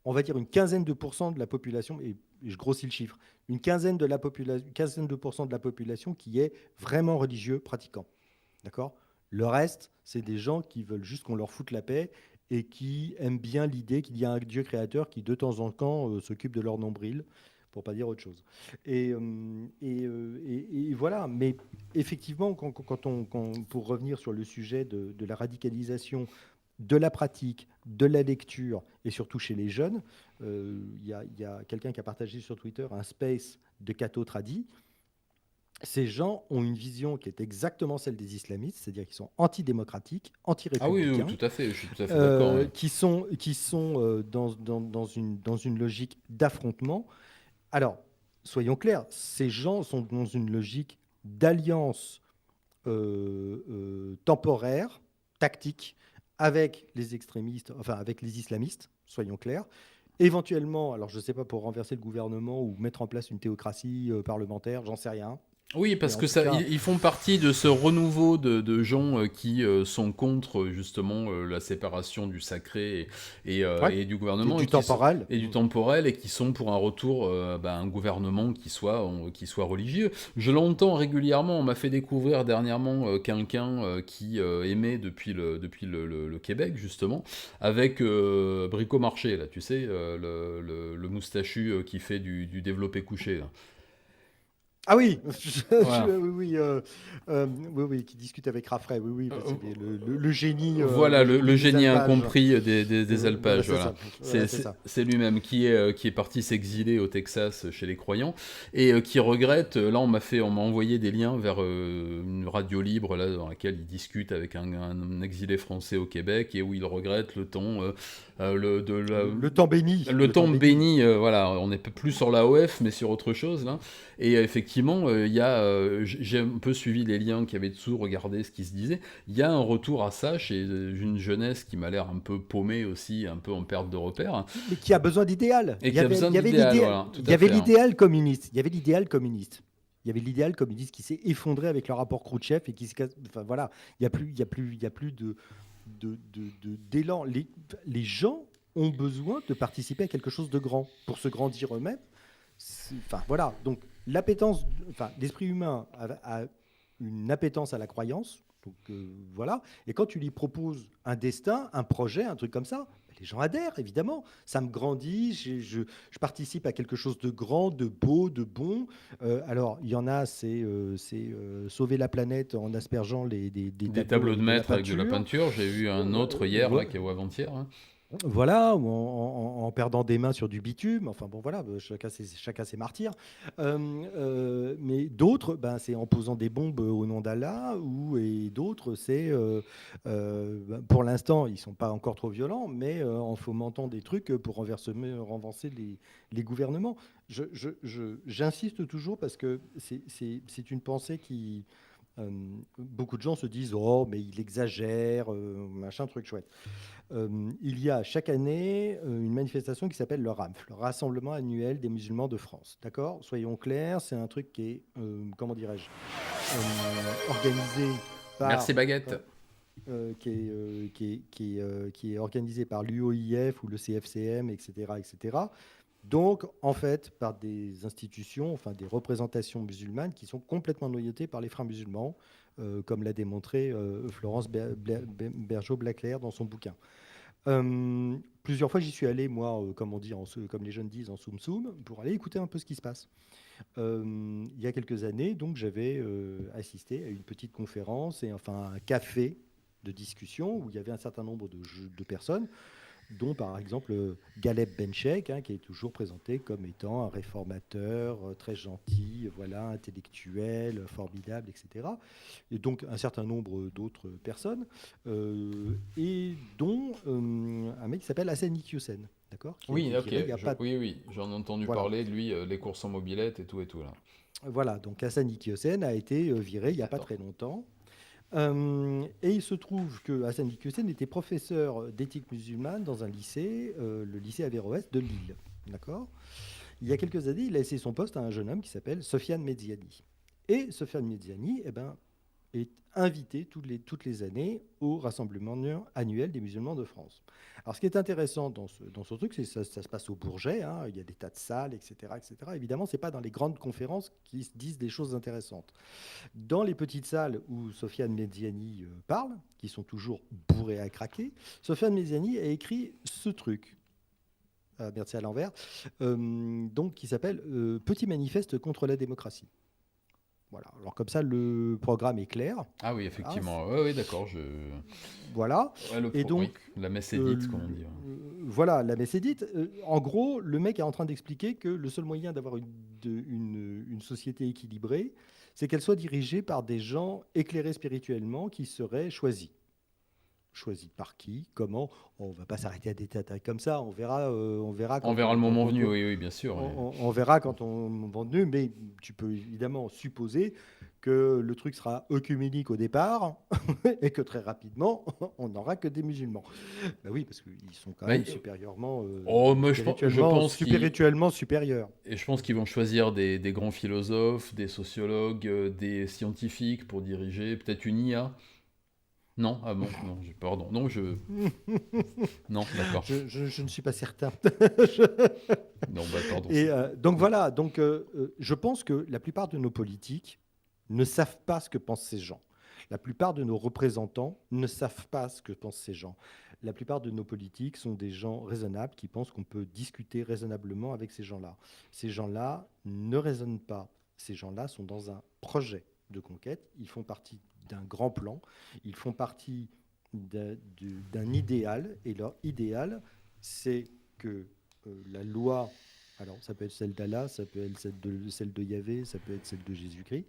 on va dire une quinzaine de pourcents de la population, et je grossis le chiffre, quinzaine de pourcents de la population qui est vraiment religieux pratiquant. D'accord. Le reste, c'est des gens qui veulent juste qu'on leur foute la paix et qui aiment bien l'idée qu'il y a un Dieu créateur qui, de temps en temps, s'occupe de leur nombril, pour pas dire autre chose. Et voilà. Mais effectivement, pour revenir sur le sujet de la radicalisation, de la pratique, de la lecture, et surtout chez les jeunes, il y a quelqu'un qui a partagé sur Twitter un space de Cato Tradi. Ces gens ont une vision qui est exactement celle des islamistes, c'est-à-dire qu'ils sont antidémocratiques, Ah oui, oui, anti-républicains, tout à fait, je suis tout à fait d'accord. Ouais. qui sont dans une logique d'affrontement. Alors, soyons clairs, ces gens sont dans une logique d'alliance temporaire, tactique, avec les extrémistes, enfin avec les islamistes, soyons clairs. Éventuellement, alors je ne sais pas, pour renverser le gouvernement ou mettre en place une théocratie parlementaire, j'en sais rien. Oui, Mais parce en que tout ça, cas, ils font partie de ce renouveau de gens qui sont contre justement la séparation du sacré ouais, et du gouvernement du temporel. et du temporel et qui sont pour un retour à un gouvernement qui soit religieux. Je l'entends régulièrement. On m'a fait découvrir dernièrement quelqu'un qui aimait depuis le Québec justement avec Brico Marché là, tu sais, le moustachu qui fait du développé couché là. Ah oui, Voilà. oui, oui, qui discute avec Raffray, oui, oui, bah, c'est le génie, Voilà, le des génie alpages. incompris des Voilà, alpages, c'est voilà. ça. Voilà, c'est ça. C'est lui-même qui est parti s'exiler au Texas chez les croyants et qui regrette. Là, on m'a envoyé des liens vers une radio libre là, dans laquelle il discute avec un exilé français au Québec et où il regrette le temps, Le temps béni. le temps béni. Voilà, on n'est plus sur l'AOF mais sur autre chose là. Et effectivement, j'ai un peu suivi les liens qu'il y avait dessous, regardé ce qui se disait. Il y a un retour à ça chez une jeunesse qui m'a l'air un peu paumée aussi, un peu en perte de repères. Mais qui a besoin d'idéal. Et qui a besoin d'idéal, voilà, tout Il y à avait fait. l'idéal communiste. Il y avait l'idéal communiste. Il y avait l'idéal communiste qui s'est effondré avec le rapport Khrouchtchev et qui se casse. Enfin voilà, il y a plus d'élan. Les gens ont besoin de participer à quelque chose de grand pour se grandir eux-mêmes. Enfin voilà. Donc l'appétence, enfin l'esprit humain a une appétence à la croyance. Donc voilà. Et quand tu lui proposes un destin, un projet, un truc comme ça, les gens adhèrent, évidemment. Ça me grandit, je participe à quelque chose de grand, de beau, de bon. Alors, il y en a, c'est sauver la planète en aspergeant des Des tableaux de avec de la maître avec de la peinture. peinture. J'ai vu un autre hier, là, ou avant-hier. Hein. Voilà, ou en perdant des mains sur du bitume. Enfin bon, voilà, chacun ses martyrs. Mais d'autres, ben, c'est en posant des bombes au nom d'Allah, et d'autres, c'est, ben, pour l'instant, ils sont pas encore trop violents, mais en fomentant des trucs pour renverser les gouvernements. J'insiste toujours parce que c'est une pensée qui... euh, beaucoup de gens se disent, oh, mais il exagère, machin, truc chouette. Il y a chaque année une manifestation qui s'appelle le RAMF, le Rassemblement annuel des musulmans de France. D'accord? Soyons clairs, c'est un truc qui est, comment dirais-je, organisé Merci par, Baguette. qui est organisé par l'UOIF ou le CFCM, etc., etc. Donc, en fait, par des institutions, enfin des représentations musulmanes qui sont complètement noyautées par les frères musulmans, comme l'a démontré Florence Bergeau-Blaclair dans son bouquin. Plusieurs fois, j'y suis allé, moi, comme on dit, comme les jeunes disent, en soum soum, pour aller écouter un peu ce qui se passe. Il y a quelques années, donc, j'avais assisté à une petite conférence et enfin un café de discussion où il y avait un certain nombre de personnes, dont par exemple Galeb Benchek, hein, qui est toujours présenté comme étant un réformateur très gentil, voilà, intellectuel, formidable, etc. Et donc un certain nombre d'autres personnes, et dont un mec qui s'appelle Hassan Iquioussen, d'accord, qui a Oui, été ok, viré il y a pas... oui, oui, j'en ai entendu Voilà. parler, lui, les courses en mobilette et tout là. Voilà, donc Hassan Iquioussen a été viré il n'y a pas Attends. très longtemps. Et il se trouve que Hassan Iquioussen était professeur d'éthique musulmane dans un lycée, le lycée Averroès de Lille. D'accord. Il y a quelques années, il a laissé son poste à un jeune homme qui s'appelle Sofiane Medziani. Et Sofiane Medziani, eh ben, est invité toutes les années au rassemblement annuel des musulmans de France. Alors, ce qui est intéressant dans ce truc, c'est que ça se passe au Bourget, hein, il y a des tas de salles, etc. etc. Évidemment, ce n'est pas dans les grandes conférences qui se disent des choses intéressantes. Dans les petites salles où Sofiane Medziani parle, qui sont toujours bourrées à craquer, Sofiane Medziani a écrit ce truc. Merci à l'envers, donc qui s'appelle Petit manifeste contre la démocratie. Voilà. Alors comme ça, le programme est clair. Ah oui, Voilà. effectivement, ouais, oui, d'accord, Voilà. Ouais, Et oui, donc, la messe est dite, comme on dit. voilà, la messe est dite. En gros, le mec est en train d'expliquer que le seul moyen d'avoir une société équilibrée, c'est qu'elle soit dirigée par des gens éclairés spirituellement qui seraient choisis. Choisis par qui? Comment? On va pas s'arrêter à des détails comme ça. On verra On verra le quand moment venu, oui, oui, bien sûr. Oui. on verra quand on va venu, mais tu peux évidemment supposer que le truc sera œcuménique au départ et que très rapidement, on n'aura que des musulmans. Ben oui, parce qu'ils sont quand même Mais, supérieurement, oh, moi, je pense qu'ils spirituellement supérieurs. et je pense qu'ils vont choisir des grands philosophes, des sociologues, des scientifiques pour diriger, peut-être une IA. Non, ah bon, non, pardon, non, non, d'accord. Je ne suis pas certain. Non, bah, pardon. Et donc voilà, donc, je pense que la plupart de nos politiques ne savent pas ce que pensent ces gens. La plupart de nos représentants ne savent pas ce que pensent ces gens. La plupart de nos politiques sont des gens raisonnables qui pensent qu'on peut discuter raisonnablement avec ces gens-là. Ces gens-là ne raisonnent pas. Ces gens-là sont dans un projet de conquête. Ils font partie d'un grand plan. Ils font partie d'un idéal. Et leur idéal, c'est que la loi, alors ça peut être celle d'Allah, ça peut être celle de Yahvé, ça peut être celle de Jésus-Christ,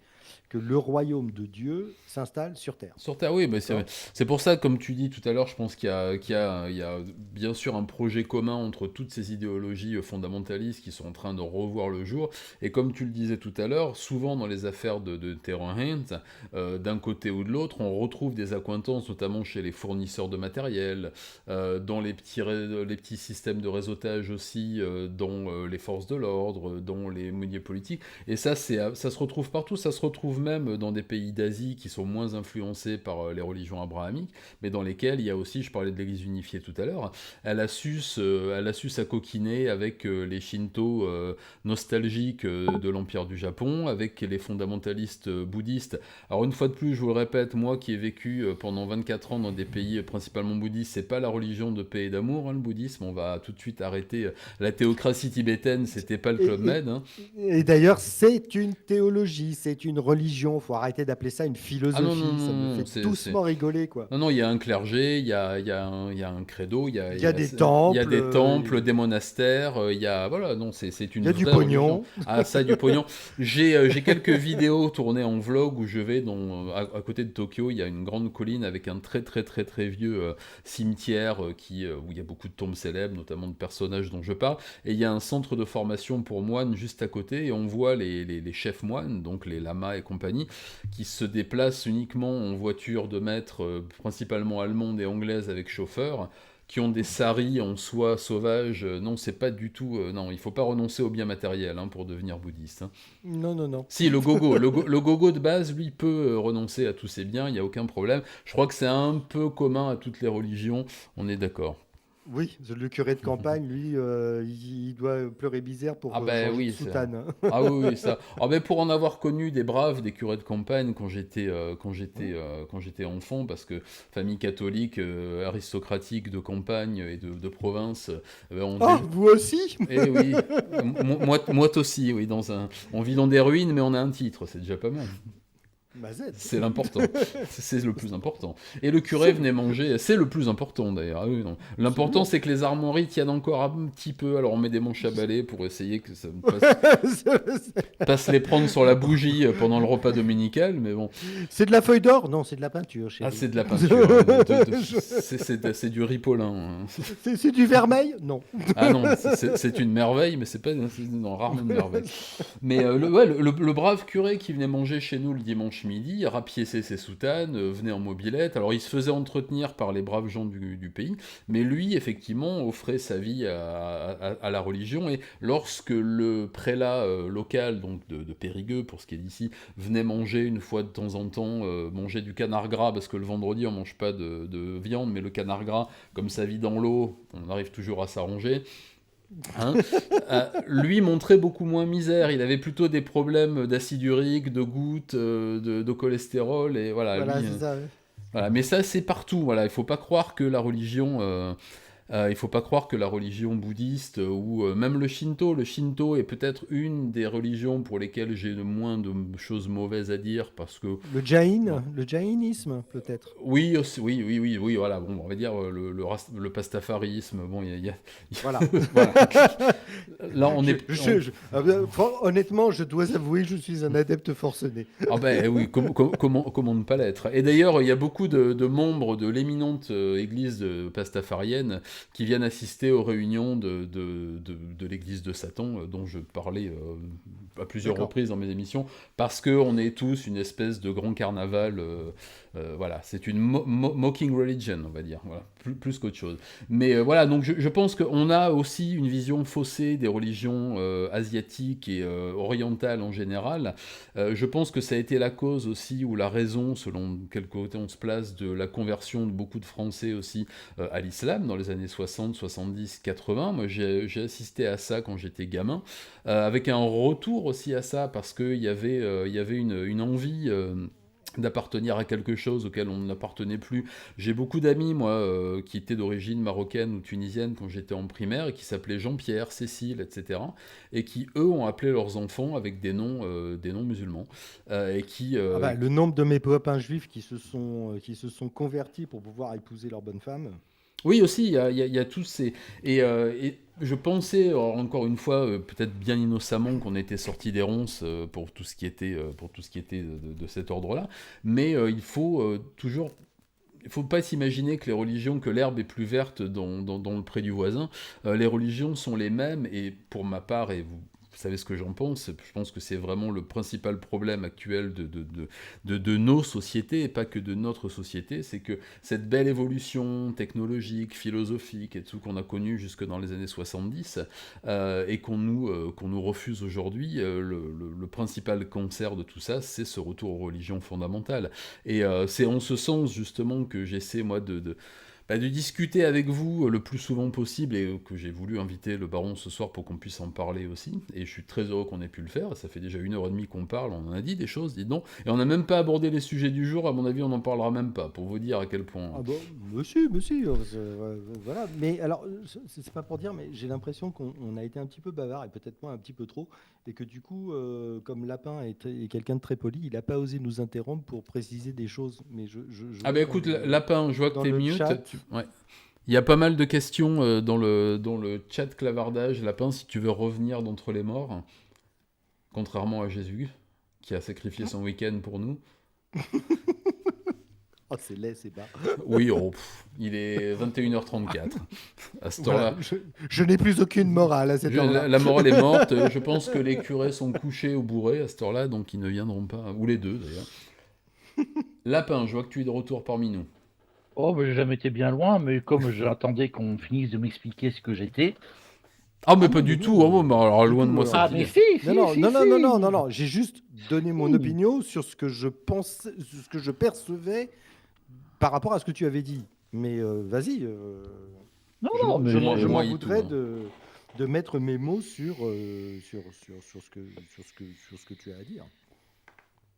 que le royaume de Dieu s'installe sur terre. Sur Terre, oui, bah, D'accord. c'est pour ça, comme tu dis tout à l'heure, je pense qu'il y a bien sûr un projet commun entre toutes ces idéologies fondamentalistes qui sont en train de revoir le jour. Et comme tu le disais tout à l'heure, souvent dans les affaires de Terror Hand, d'un côté ou de l'autre, on retrouve des accointances, notamment chez les fournisseurs de matériel, dans les petits systèmes de réseautage aussi, dans les forces de l'ordre, dans les milieux politiques. Et ça, ça se retrouve partout, ça se retrouve même dans des pays d'Asie qui sont moins influencés par les religions abrahamiques, mais dans lesquels il y a aussi, je parlais de l'Église unifiée tout à l'heure, elle a su s'acoquiner avec les Shinto nostalgiques de l'Empire du Japon, avec les fondamentalistes bouddhistes. Alors une fois de plus, je vous le répète, moi qui ai vécu pendant 24 ans dans des pays principalement bouddhistes, c'est pas la religion de paix et d'amour, hein, le bouddhisme, on va tout de suite arrêter la théocratie tibétaine Aquitaine, c'était pas le Et, Club Med. Hein. et d'ailleurs, c'est une théologie, c'est une religion. Faut arrêter d'appeler ça une Ah non, non, philosophie. Ça me non, non, fait doucement rigoler, quoi. Non, non, il y a un clergé, il y a un credo, Il y a des il y a temples, des temples, des monastères, il y a, voilà, non, c'est il une y a du vraie religion. pognon. Ah, ça, du pognon. J'ai quelques vidéos tournées en vlog où je vais à côté de Tokyo, il y a une grande colline avec un très, très, très, très vieux cimetière où il y a beaucoup de tombes célèbres, notamment de personnages dont je parle, et il y a un centre de formation pour moines juste à côté, et on voit les chefs moines, donc les lamas et compagnie, qui se déplacent uniquement en voiture de maître, principalement allemande et anglaise avec chauffeur, qui ont des saris en soie sauvage. Non, c'est pas du tout. Non, il faut pas renoncer au bien matériel pour devenir bouddhiste. Hein. Non, non, non. Si, le gogo de base, lui, peut renoncer à tous ses biens, il n'y a aucun problème. Je crois que c'est un peu commun à toutes les religions, on est d'accord. Oui, le curé de campagne, lui, il doit pleurer bizarre Ah pour ben changer de oui, soutane. ah oui, oui, ça. Ah ben pour en avoir connu des braves, des curés de campagne quand j'étais enfant, parce que famille catholique, aristocratique de campagne et de province, Ah, vous aussi? eh oui, moi aussi, oui, on vit dans des ruines, mais on a un titre, c'est déjà pas mal. Mazette. C'est l'important. C'est le plus important. Et le curé venait manger, c'est le plus important d'ailleurs. Ah oui, non. L'important c'est que les armoiries tiennent encore un petit peu, alors on met des manches à balai pour essayer que ça pas se les prendre sur la bougie pendant le repas dominical, mais bon. C'est de la feuille d'or? Non, c'est de la peinture, Ah, chérie. c'est de la peinture. C'est du ripolin. Hein. C'est du vermeil? Non. Ah non, c'est une merveille, mais c'est pas non, rarement une merveille. Mais le brave curé qui venait manger chez nous le dimanche midi, rapiéçait ses soutanes, venait en mobilette. Alors il se faisait entretenir par les braves gens du pays, mais lui, effectivement, offrait sa vie à la religion. Et lorsque le prélat local, donc de Périgueux, pour ce qui est d'ici, venait manger une fois de temps en temps, manger du canard gras, parce que le vendredi on mange pas de viande, mais le canard gras, comme ça vit dans l'eau, on arrive toujours à s'arranger. Hein lui montrait beaucoup moins misère, il avait plutôt des problèmes d'acide urique, de gouttes, de cholestérol, et voilà, Voilà, lui, c'est ça. Ouais. voilà. Mais ça c'est partout, voilà, il faut pas croire que la religion il faut pas croire que la religion bouddhiste ou même le Shinto est peut-être une des religions pour lesquelles j'ai le moins de choses mauvaises à dire parce que bon, Le jainisme, peut-être. oui, oui, voilà, bon, on va dire le pastafarisme, bon, Voilà. voilà. Là, on est... Honnêtement, je dois avouer, je suis un adepte forcené. Ah ben oui, comment ne pas l'être. Et d'ailleurs, il y a beaucoup de membres de l'éminente église pastafarienne qui viennent assister aux réunions de l'église de Satan, dont je parlais à plusieurs D'accord. reprises dans mes émissions, parce qu'on est tous une espèce de grand carnaval. Voilà, c'est une mocking religion, on va dire, voilà, plus qu'autre chose. Mais voilà, donc je pense qu'on a aussi une vision faussée des religions asiatiques et orientales en général. Je pense que ça a été la cause aussi, ou la raison, selon quel côté on se place, de la conversion de beaucoup de Français aussi à l'islam dans les années 60, 70, 80. Moi, j'ai assisté à ça quand j'étais gamin, avec un retour aussi à ça, parce qu'il il y avait une envie... d'appartenir à quelque chose auquel on n'appartenait plus. J'ai beaucoup d'amis, moi, qui étaient d'origine marocaine ou tunisienne quand j'étais en primaire, et qui s'appelaient Jean-Pierre, Cécile, etc., et qui, eux, ont appelé leurs enfants avec des noms musulmans, et qui... Ah bah, le nombre de mes copains juifs qui qui se sont convertis pour pouvoir épouser leur bonne femme. Oui, aussi, il y a tous ces... Et je pensais, encore une fois, peut-être bien innocemment, qu'on était sorti des ronces pour tout ce qui était, de cet ordre-là, mais il faut toujours... Il faut pas s'imaginer que les religions, que l'herbe est plus verte dans le pré du voisin. Les religions sont les mêmes, et pour ma part, et vous savez ce que j'en pense, je pense que c'est vraiment le principal problème actuel de nos sociétés, et pas que de notre société, c'est que cette belle évolution technologique, philosophique, et tout qu'on a connu jusque dans les années 70, et qu'on nous refuse aujourd'hui, le principal cancer de tout ça, c'est ce retour aux religions fondamentales. Et c'est en ce sens, justement, que j'essaie, moi, de discuter avec vous le plus souvent possible et que j'ai voulu inviter le baron ce soir pour qu'on puisse en parler aussi. Et je suis très heureux qu'on ait pu le faire. Ça fait déjà 1h30 qu'on parle, on en a dit des choses, dis donc. Et on n'a même pas abordé les sujets du jour, à mon avis on n'en parlera même pas, pour vous dire à quel point... Ah bon, monsieur, voilà. Mais alors, c'est pas pour dire, mais j'ai l'impression qu'on a été un petit peu bavard et peut-être moi un petit peu trop, et que du coup, comme Lapin est quelqu'un de très poli, il n'a pas osé nous interrompre pour préciser des choses. Mais je Ah vois bah écoute, dans Lapin, je vois que dans t'es le mute. chat. Ouais. Il y a pas mal de questions dans le chat clavardage. Lapin, si tu veux revenir d'entre les morts, contrairement à Jésus, qui a sacrifié son week-end pour nous. Oh, c'est laid, c'est bas. Oui, il est 21h34. À cette Voilà, heure-là, je n'ai plus aucune morale à cette heure-là. la morale est morte. Je pense que les curés sont couchés ou bourrés à cette heure-là, donc ils ne viendront pas. Ou les deux, d'ailleurs. Lapin, je vois que tu es de retour parmi nous. Oh, j'ai jamais été bien loin, mais comme j'attendais qu'on finisse de m'expliquer ce que j'étais. Ah, mais Ah pas non, mais du tout. non, Oh, mais alors, du loin de tout. moi Alors, cette Mais idée. si, non, si, non, si, non, non, non, non, non, si. non. J'ai juste donné mon Si. opinion sur ce que je pensais, ce que je percevais par rapport à ce que tu avais dit. Mais vas-y, Non, non, mais Moi, je m'en moi et tout, voudrais hein. de mettre mes mots sur ce que tu as à dire.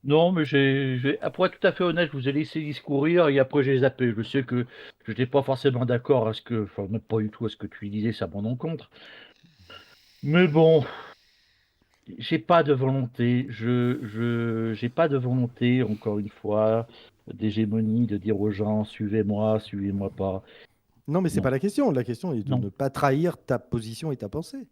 non, mais pour être tout à fait honnête, je vous ai laissé discourir et après j'ai zappé. Je sais que je n'étais pas forcément d'accord à ce que, enfin, même pas du tout à ce que tu disais, ça m'en encontre. Mais bon, j'ai pas de volonté. J'ai pas de volonté, encore une fois, d'hégémonie, de dire aux gens, suivez-moi pas. Non, mais c'est Non, pas la question. La question est de non. ne pas trahir ta position et ta pensée.